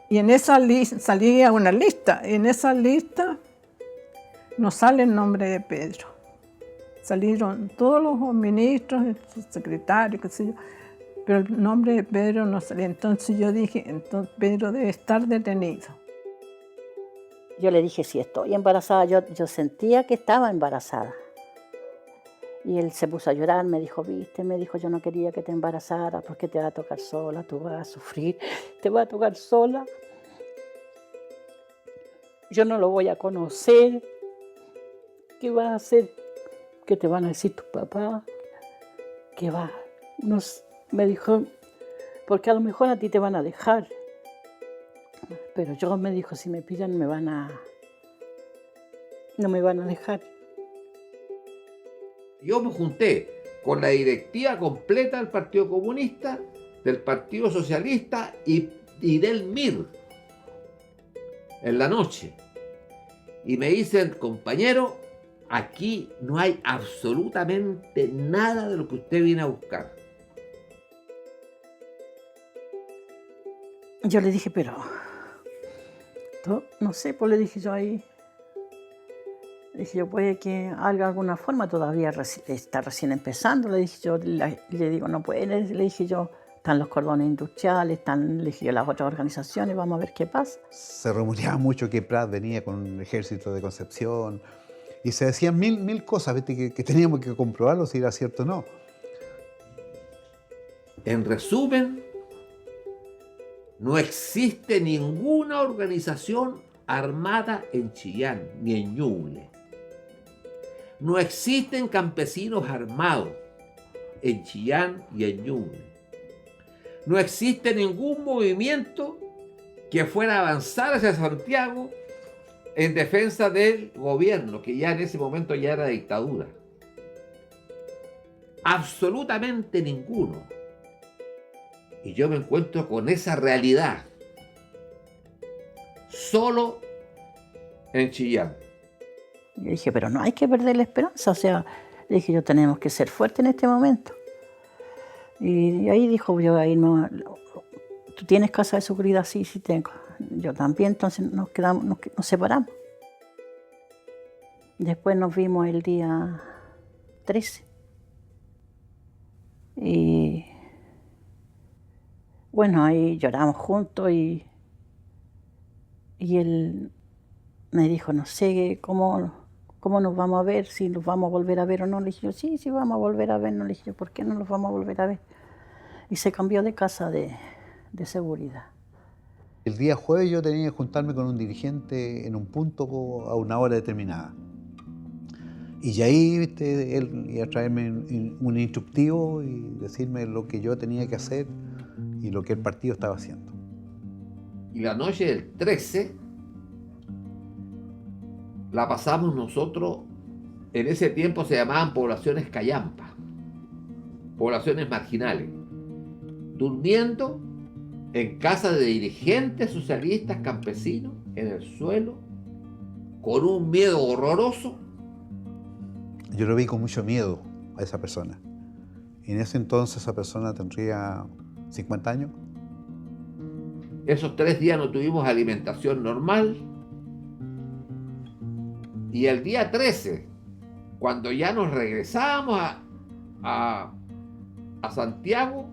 Y en esa salía una lista, y en esa lista no sale el nombre de Pedro. Salieron todos los ministros, el secretario, qué sé yo, pero el nombre de Pedro no salía. Entonces yo dije, entonces Pedro debe estar detenido. Yo le dije, si estoy embarazada, yo sentía que estaba embarazada. Y él se puso a llorar, me dijo, viste, me dijo, yo no quería que te embarazaras porque te va a tocar sola, tú vas a sufrir, te va a tocar sola. Yo no lo voy a conocer. ¿Qué vas a hacer? ¿Qué te van a decir tus papás? ¿Qué va? No sé. Me dijo, porque a lo mejor a ti te van a dejar. Pero yo, me dijo, si me pillan no me van a dejar. Yo me junté con la directiva completa del Partido Comunista, del Partido Socialista y del MIR en la noche. Y me dicen, compañero, aquí no hay absolutamente nada de lo que usted viene a buscar. Yo le dije, pero no sé, pues le dije yo ahí. Le dije yo, puede que haga alguna forma, todavía está recién empezando. Le dije yo, le digo, no puede. Le dije yo, están los cordones industriales, le dije yo, las otras organizaciones, vamos a ver qué pasa. Se rumoreaba mucho que Prat venía con un ejército de Concepción y se decían mil cosas, ¿viste? Que teníamos que comprobarlo si era cierto o no. En resumen, no existe ninguna organización armada en Chillán ni en Ñuble. No existen campesinos armados en Chillán y en Ñuble. No existe ningún movimiento que fuera a avanzar hacia Santiago en defensa del gobierno, que ya en ese momento ya era dictadura. Absolutamente ninguno. Y yo me encuentro con esa realidad, solo en Chillán. Le dije, pero no hay que perder la esperanza, o sea, le dije yo, tenemos que ser fuertes en este momento. Y ahí dijo, yo ahí no, ¿tú tienes casa de seguridad? Sí, sí tengo. Yo también, entonces nos separamos. Después nos vimos el día 13. Y bueno, ahí lloramos juntos y él me dijo, no sé cómo nos vamos a ver, si nos vamos a volver a ver o no. Le dije yo, sí, vamos a volver a ver. No, le dije yo, ¿por qué no nos vamos a volver a ver? Y se cambió de casa de seguridad. El día jueves yo tenía que juntarme con un dirigente en un punto a una hora determinada. Y ahí, viste, él iba a traerme un instructivo y decirme lo que yo tenía que hacer y lo que el partido estaba haciendo. Y la noche del 13 la pasamos nosotros, en ese tiempo se llamaban poblaciones callampa. poblaciones marginales, durmiendo en casa de dirigentes socialistas campesinos en el suelo, con un miedo horroroso. Yo lo vi con mucho miedo a esa persona. Y en ese entonces esa persona tendría 50 años. Esos 3 días no tuvimos alimentación normal. Y el día 13, cuando ya nos regresábamos a Santiago,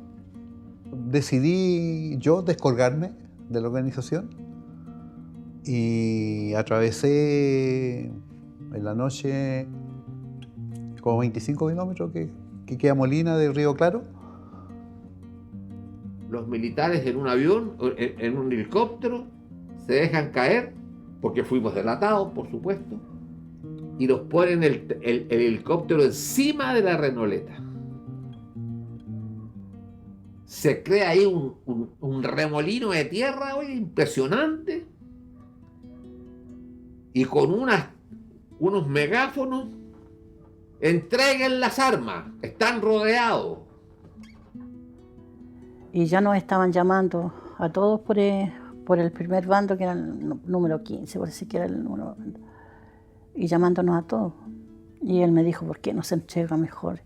decidí yo descolgarme de la organización y atravesé en la noche como 25 kilómetros que queda Molina de Río Claro. Los militares en un avión, en un helicóptero, se dejan caer, porque fuimos delatados, por supuesto, y nos ponen el helicóptero encima de la Renoleta. Se crea ahí un remolino de tierra, oye, impresionante, y con unos megáfonos, entreguen las armas, están rodeados. Y ya nos estaban llamando a todos por el primer bando, que era el número 15, por decir que era el número, y llamándonos a todos. Y él me dijo, ¿por qué no se entrega mejor?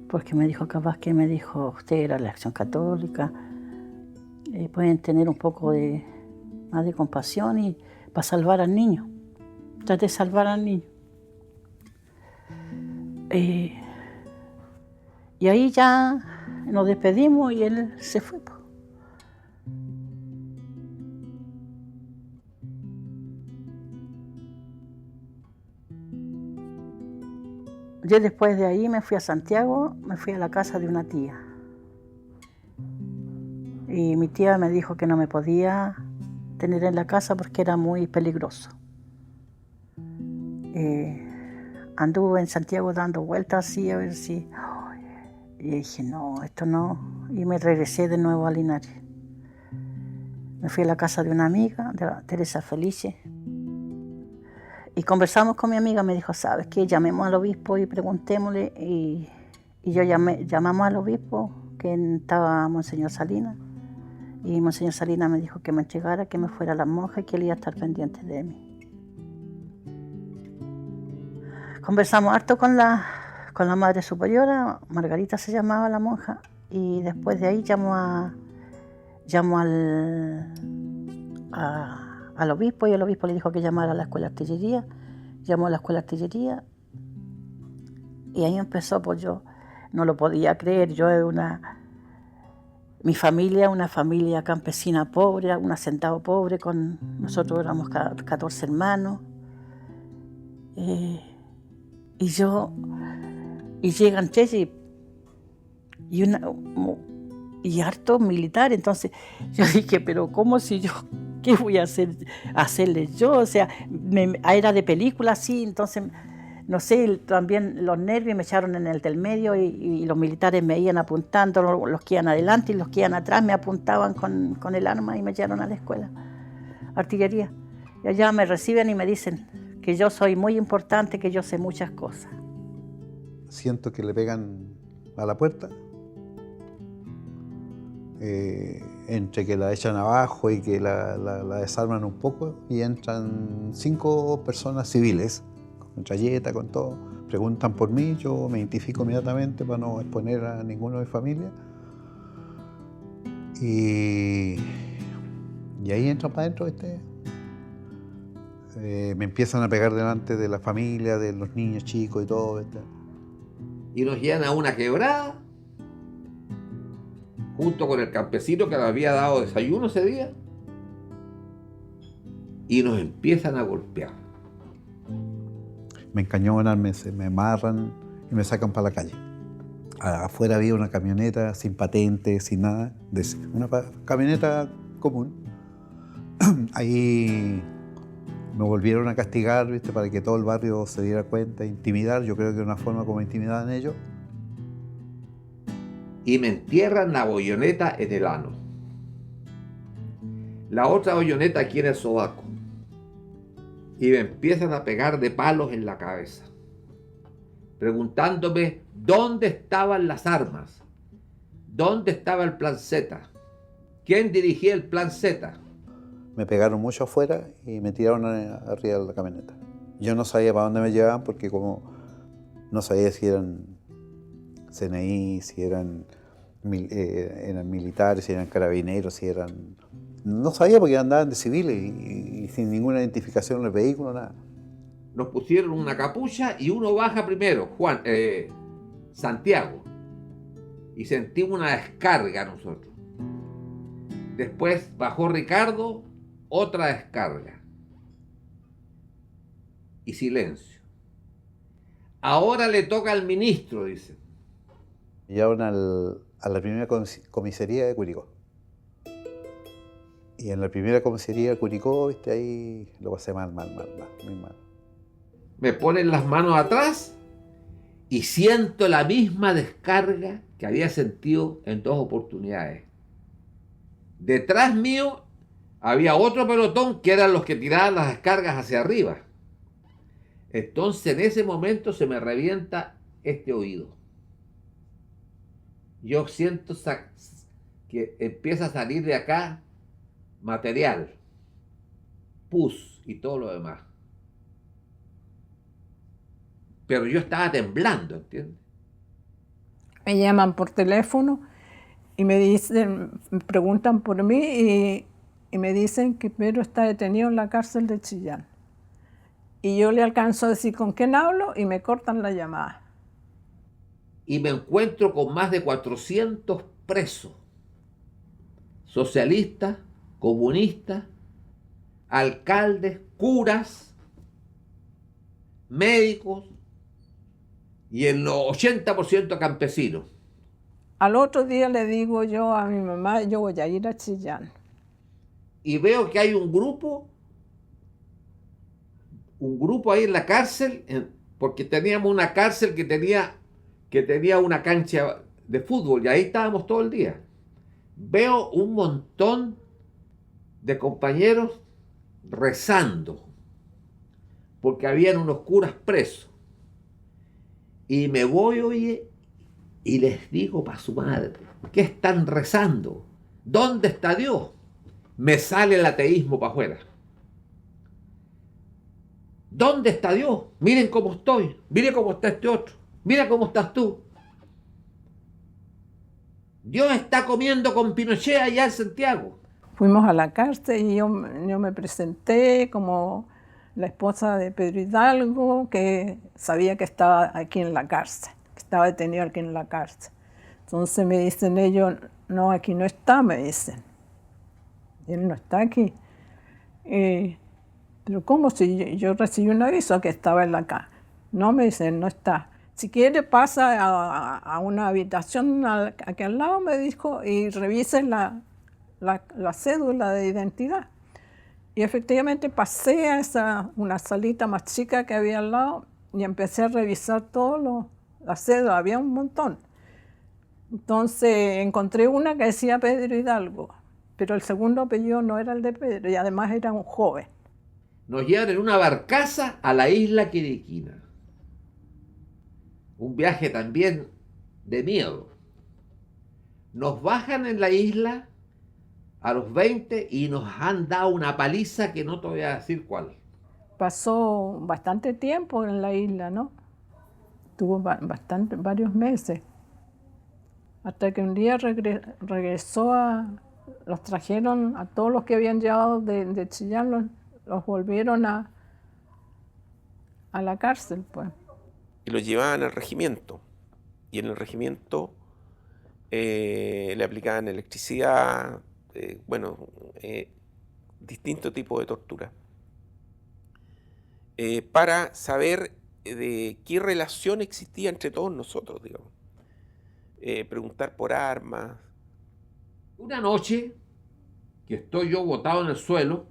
Porque me dijo, capaz que me dijo, usted era la Acción Católica, pueden tener un poco más de compasión y para salvar al niño. Trate de salvar al niño. Y ahí ya nos despedimos y él se fue. Yo después de ahí me fui a Santiago, me fui a la casa de una tía. Y mi tía me dijo que no me podía tener en la casa porque era muy peligroso. Anduve en Santiago dando vueltas así a ver si... Y dije, no, esto no. Y me regresé de nuevo a Linares. Me fui a la casa de una amiga, de Teresa Felice. Y conversamos con mi amiga, me dijo, ¿sabes qué? Llamemos al obispo y preguntémosle. Y yo llamamos al obispo, que estaba Monseñor Salinas. Y Monseñor Salinas me dijo que me entregara, que me fuera a las monjas y que él iba a estar pendiente de mí. Conversamos harto con la madre superiora, Margarita se llamaba la monja, y después de ahí llamó al obispo, y el obispo le dijo que llamara a la escuela de artillería. Llamó a la escuela de artillería y ahí empezó, pues yo no lo podía creer. Mi familia, una familia campesina pobre, un asentado pobre, nosotros éramos 14 hermanos, y llegan tres y hartos militares. Entonces yo dije, pero ¿cómo si yo, qué voy a hacerles yo? O sea, era de película así, entonces, no sé, también los nervios me echaron en el del medio y los militares me iban apuntando, los que iban adelante y los que iban atrás me apuntaban con el arma y me llevaron a la escuela, artillería. Y allá me reciben y me dicen que yo soy muy importante, que yo sé muchas cosas. Siento que le pegan a la puerta, entre que la echan abajo y que la desarman un poco, y entran 5 personas civiles, con trayeta, con todo. Preguntan por mí, yo me identifico inmediatamente para no exponer a ninguno de mi familia. Y ahí entran para adentro, me empiezan a pegar delante de la familia, de los niños chicos y todo, Y nos llevan a una quebrada, junto con el campesino que nos había dado desayuno ese día, y nos empiezan a golpear. Me encañonan, me amarran y me sacan para la calle. Afuera había una camioneta sin patente, sin nada, una camioneta común. Ahí me volvieron a castigar, ¿viste? Para que todo el barrio se diera cuenta, intimidar. Yo creo que era una forma como intimidaban ellos. Y me entierran la bayoneta en el ano. La otra bayoneta aquí en el sobaco. Y me empiezan a pegar de palos en la cabeza, preguntándome dónde estaban las armas, ¿Dónde estaba el plan Z? ¿Quién dirigía el plan Z? Me pegaron mucho afuera y me tiraron arriba de la camioneta. Yo no sabía para dónde me llevaban porque como no sabía si eran CNI, si eran militares, si eran carabineros, si eran... No sabía porque andaban de civiles y sin ninguna identificación en el vehículo, nada. Nos pusieron una capucha y uno baja primero, Santiago. Y sentimos una descarga nosotros. Después bajó Ricardo, otra descarga. Y silencio. Ahora le toca al ministro, dice. Llevaron a la primera comisaría de Curicó. Y en la primera comisaría de Curicó, viste, ahí lo pasé mal, muy mal. Me ponen las manos atrás y siento la misma descarga que había sentido en 2 oportunidades. Detrás mío había otro pelotón que eran los que tiraban las descargas hacia arriba. Entonces en ese momento se me revienta este oído. Yo siento que empieza a salir de acá material, pus y todo lo demás. Pero yo estaba temblando, ¿entiendes? Me llaman por teléfono y me preguntan por mí y me dicen que Pedro está detenido en la cárcel de Chillán. Y yo le alcanzo a decir con quién hablo y me cortan la llamada. Y me encuentro con más de 400 presos, socialistas, comunistas, alcaldes, curas, médicos y el 80% campesinos. Al otro día le digo yo a mi mamá, yo voy a ir a Chillán. Y veo que hay un grupo ahí en la cárcel, porque teníamos una cárcel que tenía una cancha de fútbol y ahí estábamos todo el día. Veo un montón de compañeros rezando, porque habían unos curas presos. Y me voy, oye, y les digo para su madre, ¿qué están rezando? ¿Dónde está Dios? Me sale el ateísmo para afuera. ¿Dónde está Dios? Miren cómo estoy, miren cómo está este otro, mira cómo estás tú. Dios está comiendo con Pinochet allá en Santiago. Fuimos a la cárcel y yo me presenté como la esposa de Pedro Hidalgo, que sabía que estaba aquí en la cárcel, que estaba detenido aquí en la cárcel. Entonces me dicen ellos, no, aquí no está, me dicen. Él no está aquí. Pero ¿cómo? Si yo recibí un aviso que estaba en la cárcel. No, me dicen, no está. Si quiere pasa a una habitación aquí al lado, me dijo, y revise la cédula de identidad. Y efectivamente pasé a una salita más chica que había al lado y empecé a revisar todo la cédula, había un montón. Entonces encontré una que decía Pedro Hidalgo, pero el segundo apellido no era el de Pedro y además era un joven. Nos llevan en una barcaza a la isla Quiriquina. Un viaje también de miedo. Nos bajan en la isla a los 20 y nos han dado una paliza que no te voy a decir cuál. Pasó bastante tiempo en la isla, ¿no? Tuvo varios meses. Hasta que un día regresó los trajeron a todos los que habían llevado de Chillán, los volvieron a la cárcel, pues. Y los llevaban al regimiento. Y en el regimiento le aplicaban electricidad, distintos tipos de tortura. Para saber de qué relación existía entre todos nosotros, digamos. Preguntar por armas. Una noche, que estoy yo botado en el suelo,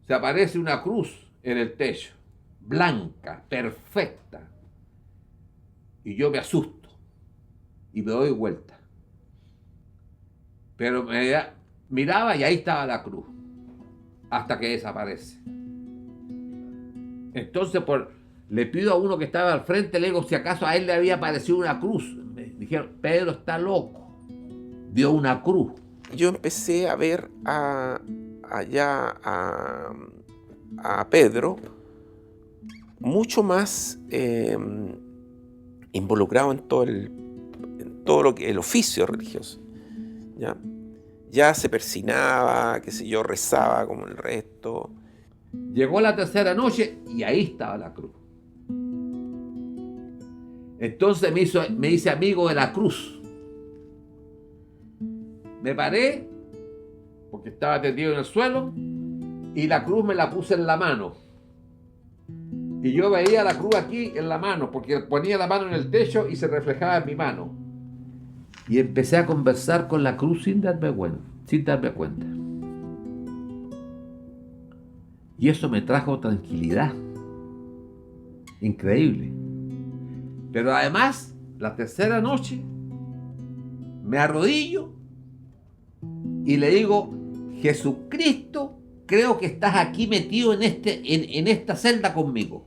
se aparece una cruz en el techo, blanca, perfecta. Y yo me asusto y me doy vuelta. Pero miraba y ahí estaba la cruz, hasta que desaparece. Entonces le pido a uno que estaba al frente, le digo si acaso a él le había aparecido una cruz. dijeron, Pedro está loco, vio una cruz. Yo empecé a ver a Pedro mucho más involucrado en todo lo que el oficio religioso. Ya se persinaba, qué sé yo, rezaba como el resto. Llegó la tercera noche y ahí estaba la cruz. Entonces me hice amigo de la cruz. Me paré, porque estaba tendido en el suelo, y la cruz me la puse en la mano. Y yo veía la cruz aquí en la mano, porque ponía la mano en el techo y se reflejaba en mi mano. Y empecé a conversar con la cruz sin darme cuenta. Y eso me trajo tranquilidad. Increíble. Pero además, la tercera noche, me arrodillo y le digo, Jesucristo, creo que estás aquí metido en esta celda conmigo.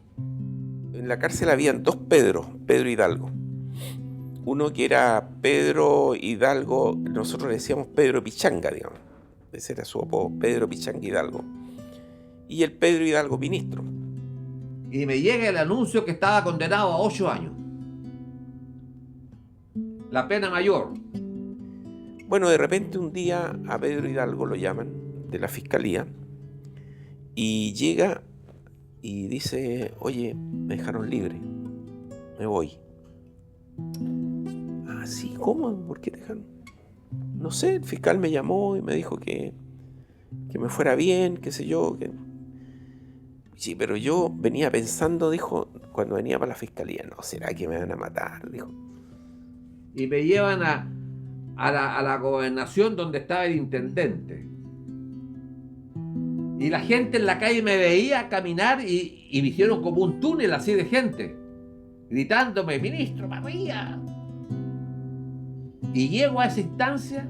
En la cárcel habían dos Pedro Hidalgo. Uno que era Pedro Hidalgo, nosotros le decíamos Pedro Pichanga, digamos. Ese era su apodo, Pedro Pichanga Hidalgo. Y el Pedro Hidalgo ministro. Y me llega el anuncio que estaba condenado a 8 años. La pena mayor. Bueno, de repente un día a Pedro Hidalgo lo llaman de la fiscalía y llega y dice, oye, me dejaron libre, me voy. Ah, sí, ¿cómo? ¿Por qué te dejaron? No sé, el fiscal me llamó y me dijo que me fuera bien, qué sé yo. Sí, pero yo venía pensando, dijo, cuando venía para la fiscalía, no, ¿será que me van a matar? Dijo. Y me llevan a la gobernación donde estaba el intendente. Y la gente en la calle me veía caminar y me hicieron como un túnel así de gente, gritándome, ministro, María. Y llego a esa instancia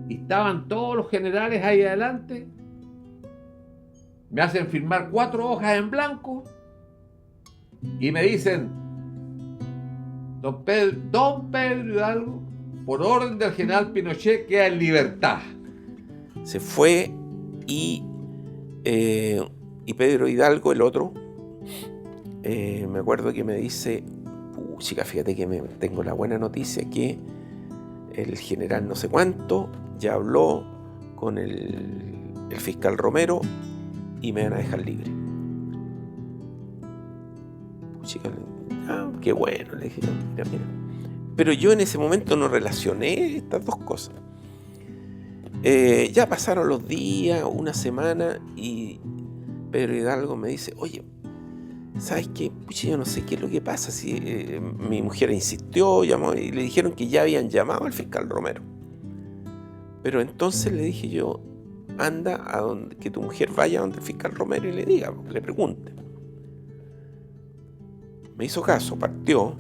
y estaban todos los generales ahí adelante. Me hacen firmar 4 hojas en blanco y me dicen, don Pedro Hidalgo, por orden del general Pinochet, queda en libertad. Se fue y Pedro Hidalgo, el otro, me acuerdo que me dice, chica, fíjate que tengo la buena noticia que el general no sé cuánto ya habló con el fiscal Romero y me van a dejar libre. Chica, qué bueno, le dije, mira. Pero yo en ese momento no relacioné estas dos cosas. Ya pasaron los días, una semana, y Pedro Hidalgo me dice, oye, ¿sabes qué? Pucha, yo no sé qué es lo que pasa. Si mi mujer insistió, llamó, y le dijeron que ya habían llamado al fiscal Romero. Pero entonces le dije yo, anda a donde, que tu mujer vaya a donde el fiscal Romero y le diga, le pregunte. Me hizo caso, partió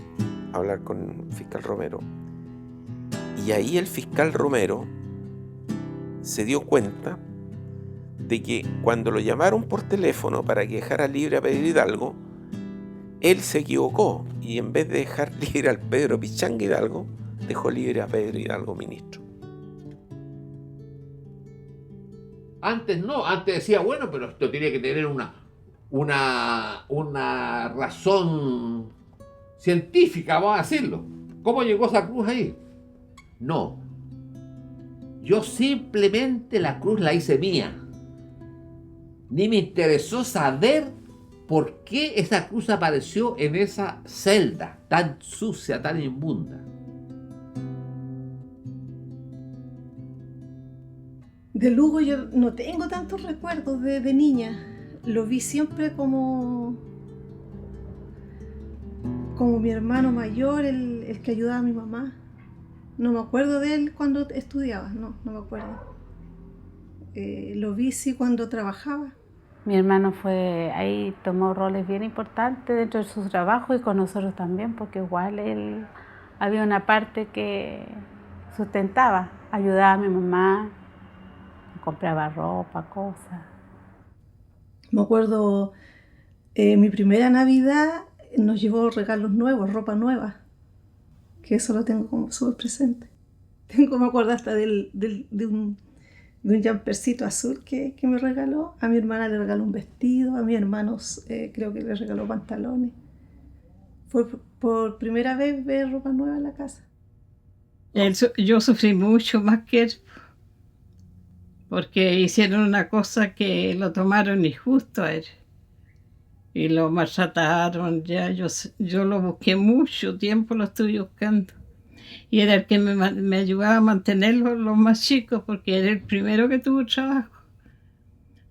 a hablar con el fiscal Romero. Y ahí el fiscal Romero se dio cuenta de que cuando lo llamaron por teléfono para que dejara libre a Pedro Hidalgo, él se equivocó y en vez de dejar libre al Pedro Pichanga Hidalgo, dejó libre a Pedro Hidalgo ministro. Antes no, antes decía, bueno, pero esto tiene que tener una razón científica, vamos a decirlo. ¿Cómo llegó esa cruz ahí? No. Yo simplemente la cruz la hice mía. Ni me interesó saber por qué esa cruz apareció en esa celda tan sucia, tan inmunda. De Lugo yo no tengo tantos recuerdos de niña. Lo vi siempre como mi hermano mayor, el que ayudaba a mi mamá. No me acuerdo de él cuando estudiaba, no me acuerdo. Lo vi sí cuando trabajaba. Mi hermano ahí tomó roles bien importantes dentro de su trabajo y con nosotros también, porque igual él había una parte que sustentaba, ayudaba a mi mamá, compraba ropa, cosas. Me acuerdo, mi primera Navidad nos llevó regalos nuevos, ropa nueva. que eso lo tengo como súper presente. Me acuerdo hasta de un jumpercito azul que me regaló. A mi hermana le regaló un vestido, a mis hermanos creo que le regaló pantalones. Fue por primera vez ver ropa nueva en la casa. Yo sufrí mucho más que él, porque hicieron una cosa que lo tomaron injusto a él y lo maltrataron. Ya yo lo busqué mucho tiempo, lo estuve buscando, y era el que me ayudaba a mantenerlo los más chicos, porque era el primero que tuvo trabajo.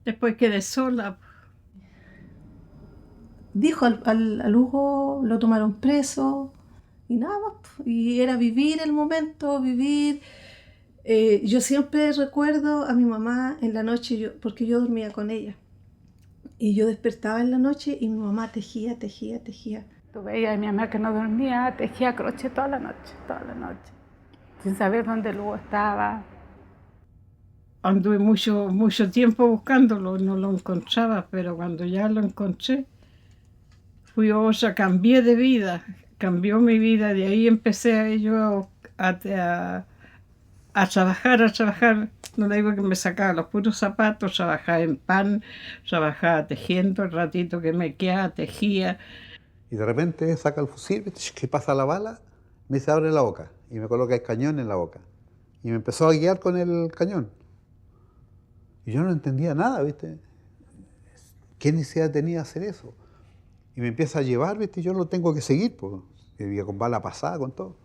Después quedé sola. Dijo al Hugo, lo tomaron preso y nada más. Y era vivir el momento, vivir. Yo siempre recuerdo a mi mamá en la noche, porque yo dormía con ella. Y yo despertaba en la noche y mi mamá tejía. Tú veías a mi mamá que no dormía, tejía crochet toda la noche, sin saber dónde luego estaba. Anduve mucho tiempo buscándolo, no lo encontraba, pero cuando ya lo encontré, fui otra, cambié de vida, cambió mi vida. De ahí empecé yo a trabajar. No le digo que me sacaba los puros zapatos, trabajaba en pan, trabajaba tejiendo, el ratito que me quedaba, tejía. Y de repente saca el fusil, que pasa la bala, me dice abre la boca y me coloca el cañón en la boca. Y me empezó a guiar con el cañón. Y yo no entendía nada, ¿viste? ¿Qué necesidad tenía de hacer eso? Y me empieza a llevar, ¿viste? Y yo lo tengo que seguir, porque vivía con bala pasada, con todo.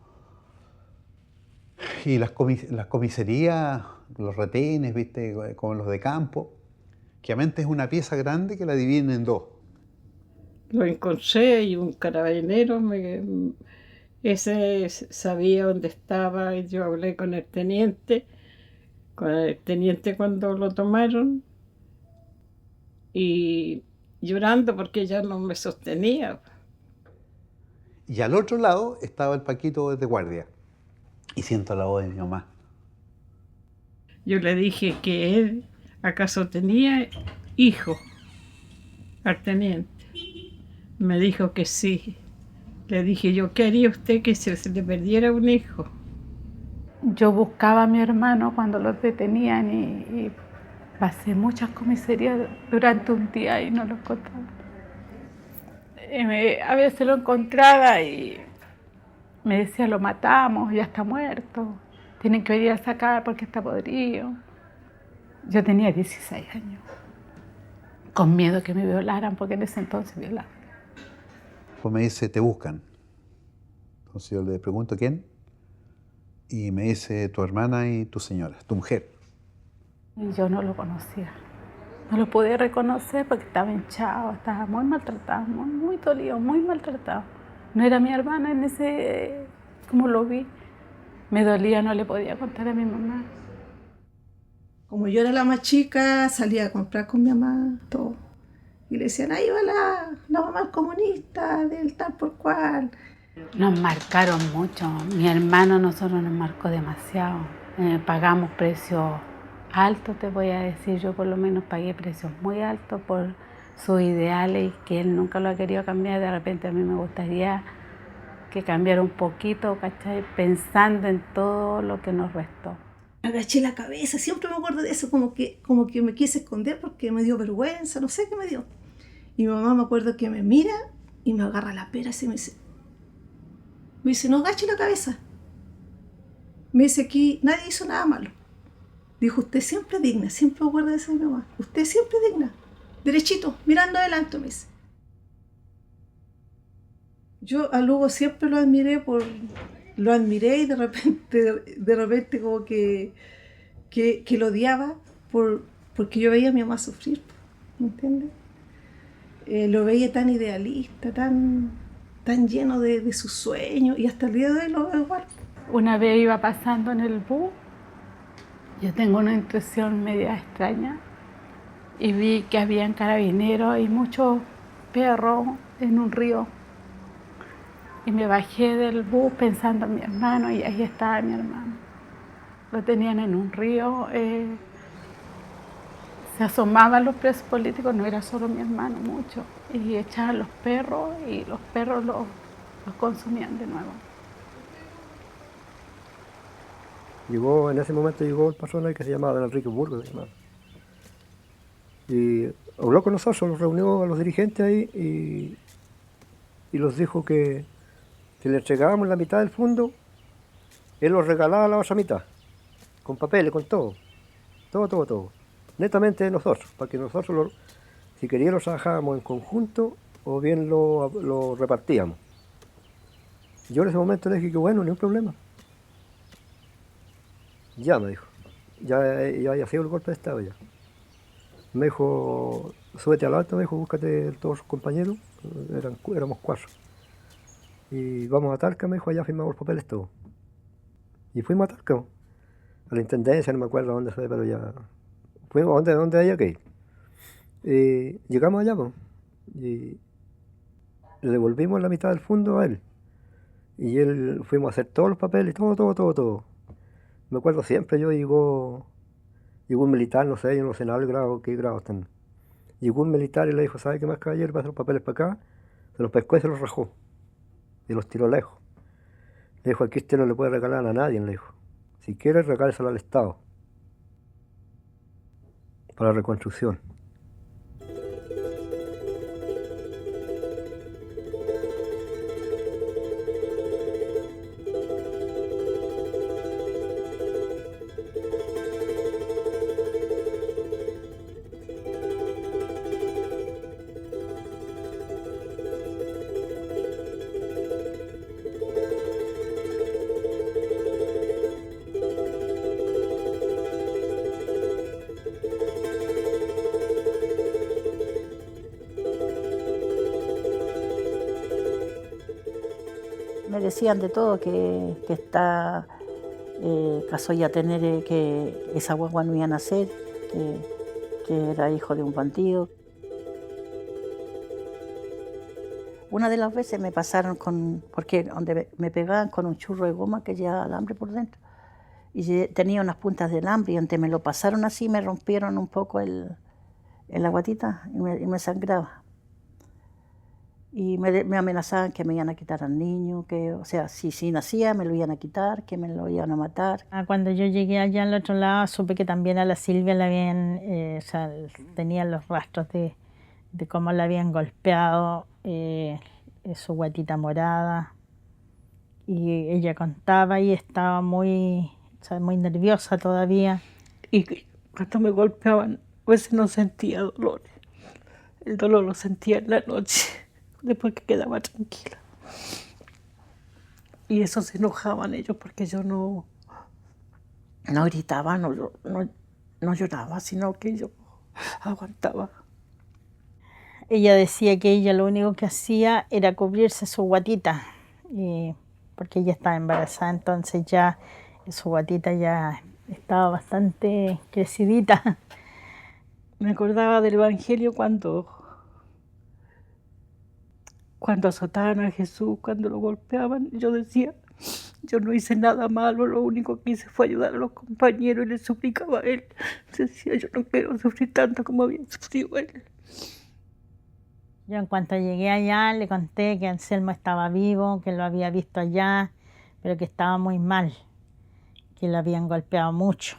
Y las comisarías, los retenes, ¿viste? Como los de campo, que a mente es una pieza grande que la dividen en dos. Lo encontré y un carabinero, ese sabía dónde estaba, y yo hablé con el teniente cuando lo tomaron, y llorando porque ya no me sostenía. Y al otro lado estaba el Paquito de guardia, y siento la voz de mi mamá. Yo le dije que él acaso tenía hijo al teniente. Me dijo que sí. Le dije yo, ¿qué haría usted que se le perdiera un hijo? Yo buscaba a mi hermano cuando lo detenían y pasé muchas comisarías durante un día y no lo encontraba. A veces lo encontraba y me decía, lo matamos, ya está muerto. Tienen que venir a sacar porque está podrido. Yo tenía 16 años, con miedo que me violaran, porque en ese entonces violaban. Pues me dice, te buscan. Entonces yo le pregunto, ¿quién? Y me dice, tu hermana y tu señora, tu mujer. Y yo no lo conocía. No lo pude reconocer porque estaba hinchado, estaba muy maltratado, muy dolido, muy maltratado. No era mi hermana en ese, como lo vi. Me dolía, no le podía contar a mi mamá. Como yo era la más chica, salía a comprar con mi mamá, todo. Y le decían, ahí va la mamá comunista del tal por cual. Nos marcaron mucho. Mi hermano, nosotros nos marcó demasiado. Pagamos precios altos, te voy a decir. Yo por lo menos pagué precios muy altos por sus ideales y que él nunca lo ha querido cambiar. De repente a mí me gustaría que cambiara un poquito, ¿cachai? Pensando en todo lo que nos restó. Agaché la cabeza, siempre me acuerdo de eso, como que me quise esconder porque me dio vergüenza, no sé qué me dio. Y mi mamá me acuerdo que me mira y me agarra la pera así, me dice, no agache la cabeza. Me dice, aquí nadie hizo nada malo. Dijo, usted siempre digna, siempre me acuerdo de eso de mi mamá. Usted siempre digna, derechito, mirando adelante, me dice. Yo a Lugo siempre lo admiré y de repente como que lo odiaba porque yo veía a mi mamá sufrir, ¿me entiendes? Lo veía tan idealista, tan lleno de sus sueños, y hasta el día de hoy lo veo igual. Una vez iba pasando en el bus, yo tengo una intuición media extraña, y vi que habían carabineros y muchos perros en un río. Y me bajé del bus pensando en mi hermano, y ahí estaba mi hermano. Lo tenían en un río. Se asomaban los presos políticos, no era solo mi hermano, mucho. Y echaban los perros y los perros los consumían de nuevo. En ese momento llegó el patrón ahí que se llamaba Don Enrique Burgos, y habló con nosotros, los reunió a los dirigentes ahí y los dijo que si le entregábamos la mitad del fondo, él los regalaba la otra mitad, con papeles, con todo, netamente de nosotros, para que nosotros, si queríamos, trabajábamos en conjunto o bien lo repartíamos. Yo en ese momento le dije que bueno, ni un problema. Ya, me dijo, ya había sido el golpe de estado ya. Me dijo, súbete al alto, me dijo, búscate todos sus compañeros, éramos 4. Y vamos a Talca, me dijo, allá firmamos los papeles todos. Y fuimos a Talca, a la intendencia, no me acuerdo dónde fue, pero ya fuimos donde había que ir. Y llegamos allá, y le devolvimos la mitad del fondo a él. Y él fuimos a hacer todos los papeles, todo. Me acuerdo siempre, llegó un militar, no sé, yo no sé nada del grado, qué grado están. Llegó un militar y le dijo, ¿sabe qué más, caballero? Va a hacer los papeles para acá. Se los pescó y se los rajó. Y los tiró lejos. Le dijo, aquí usted no le puede regalar a nadie, le dijo. Si quiere, regáleselo al Estado. Para la reconstrucción. Me decían de todo, que está casó ya tener, que esa guagua no iba a nacer, que era hijo de un bandido. Una de las veces me pasaron porque donde me pegaban con un churro de goma que llevaba alambre por dentro. Y tenía unas puntas de alambre y donde me lo pasaron así me rompieron un poco la guatita y me sangraba. Y me amenazaban que me iban a quitar al niño, o sea, si nacía me lo iban a quitar, que me lo iban a matar. Cuando yo llegué allá al otro lado, supe que también a la Silvia la habían, tenían los rastros de cómo la habían golpeado, su guatita morada. Y ella contaba y estaba muy nerviosa todavía. Y cuando me golpeaban, a veces no sentía dolor. El dolor lo sentía en la noche, después que quedaba tranquila. Y eso se enojaban ellos porque yo no gritaba, no lloraba, sino que yo aguantaba. Ella decía que ella lo único que hacía era cubrirse su guatita, porque ella estaba embarazada, entonces ya su guatita ya estaba bastante crecidita. Me acordaba del Evangelio cuando azotaban a Jesús, cuando lo golpeaban, yo decía, yo no hice nada malo, lo único que hice fue ayudar a los compañeros y le suplicaba a él. Decía, yo no quiero sufrir tanto como había sufrido él. Yo en cuanto llegué allá le conté que Anselmo estaba vivo, que lo había visto allá, pero que estaba muy mal, que lo habían golpeado mucho.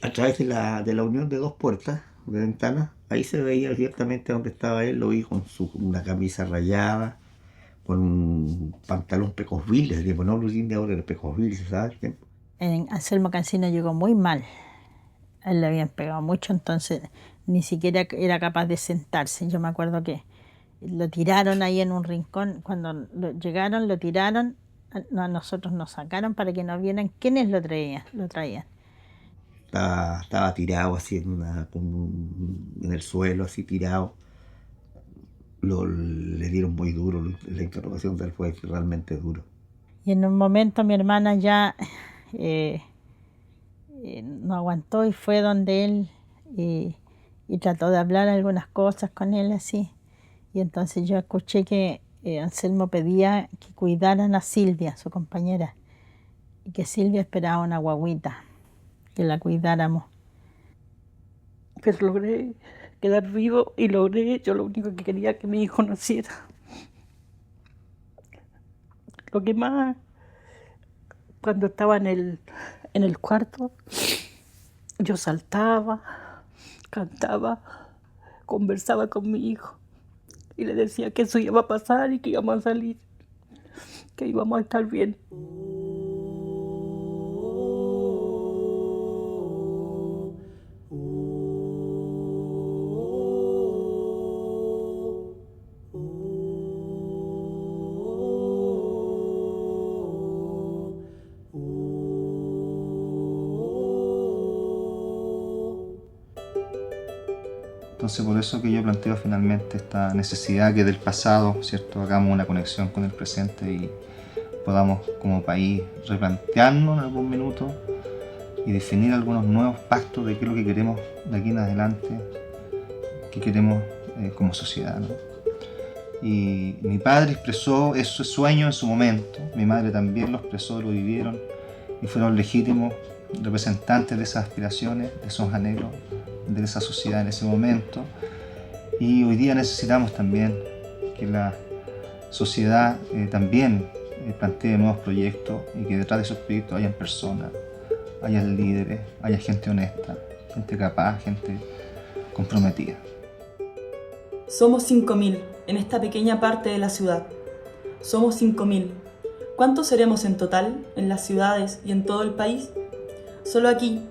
A través de la unión de dos puertas, de ventanas, ahí se veía abiertamente donde estaba él, lo vi con una camisa rayada, con un pantalón Pecosville, de no blue de ahora, de Pecosville, ¿sabes? Anselmo Cancino llegó muy mal, a él le habían pegado mucho, entonces ni siquiera era capaz de sentarse. Yo me acuerdo que lo tiraron ahí en un rincón, cuando llegaron lo tiraron, a nosotros nos sacaron para que no vieran quiénes lo traían. Estaba tirado así en el suelo, así tirado. Le dieron muy duro, la interrogación de él fue realmente duro. Y en un momento mi hermana ya no aguantó y fue donde él y trató de hablar algunas cosas con él así. Y entonces yo escuché que Anselmo pedía que cuidaran a Silvia, su compañera, y que Silvia esperaba una guagüita, que la cuidáramos. Pero logré quedar vivo y yo lo único que quería que mi hijo naciera. Lo que más, cuando estaba en en el cuarto yo saltaba, cantaba, conversaba con mi hijo y le decía que eso iba a pasar y que íbamos a salir, que íbamos a estar bien. Entonces por eso que yo planteo finalmente esta necesidad que del pasado, ¿cierto?, hagamos una conexión con el presente y podamos como país replantearnos en algún minuto y definir algunos nuevos pactos de qué es lo que queremos de aquí en adelante, qué queremos como sociedad, ¿no? Y mi padre expresó ese sueño en su momento, mi madre también lo expresó, lo vivieron y fueron legítimos representantes de esas aspiraciones, de esos anhelos, de esa sociedad en ese momento. Y hoy día necesitamos también que la sociedad también plantee nuevos proyectos y que detrás de esos proyectos hayan personas, hayan líderes, haya gente honesta, gente capaz, gente comprometida. Somos 5.000 en esta pequeña parte de la ciudad. Somos 5.000. ¿Cuántos seremos en total en las ciudades y en todo el país? Solo aquí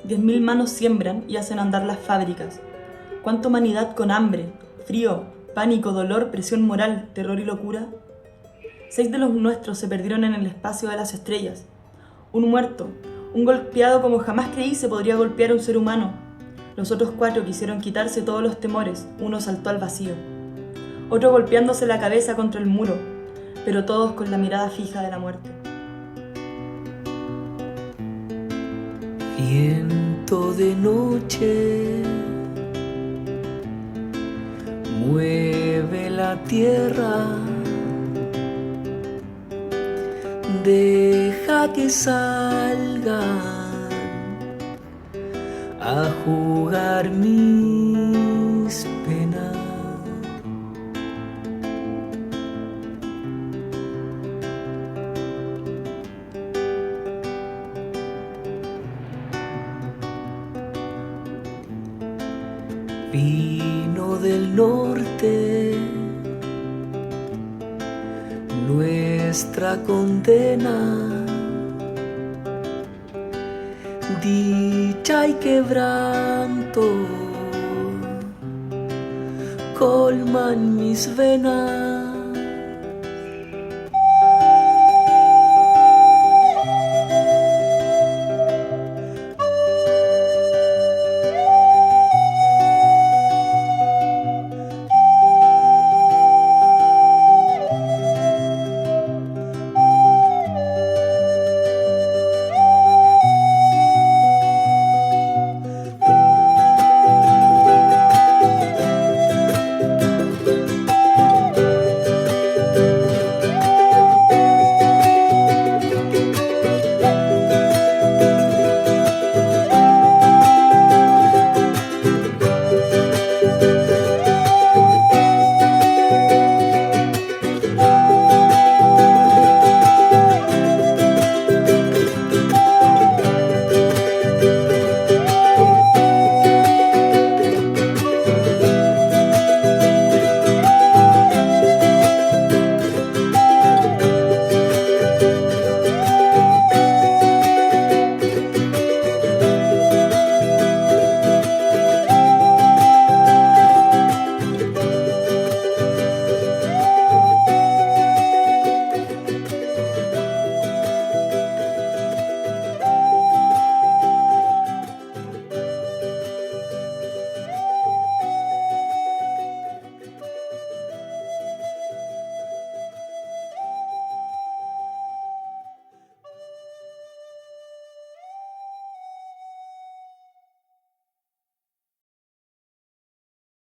10.000 manos siembran y hacen andar las fábricas. ¿Cuánta humanidad con hambre, frío, pánico, dolor, presión moral, terror y locura? 6 de los nuestros se perdieron en el espacio de las estrellas. Un muerto, un golpeado como jamás creí se podría golpear a un ser humano. Los otros 4 quisieron quitarse todos los temores, uno saltó al vacío. Otro golpeándose la cabeza contra el muro, pero todos con la mirada fija de la muerte. Viento de noche, mueve la tierra, deja que salgan a jugar mis penas. Vino del norte nuestra condena, dicha y quebranto colman mis venas.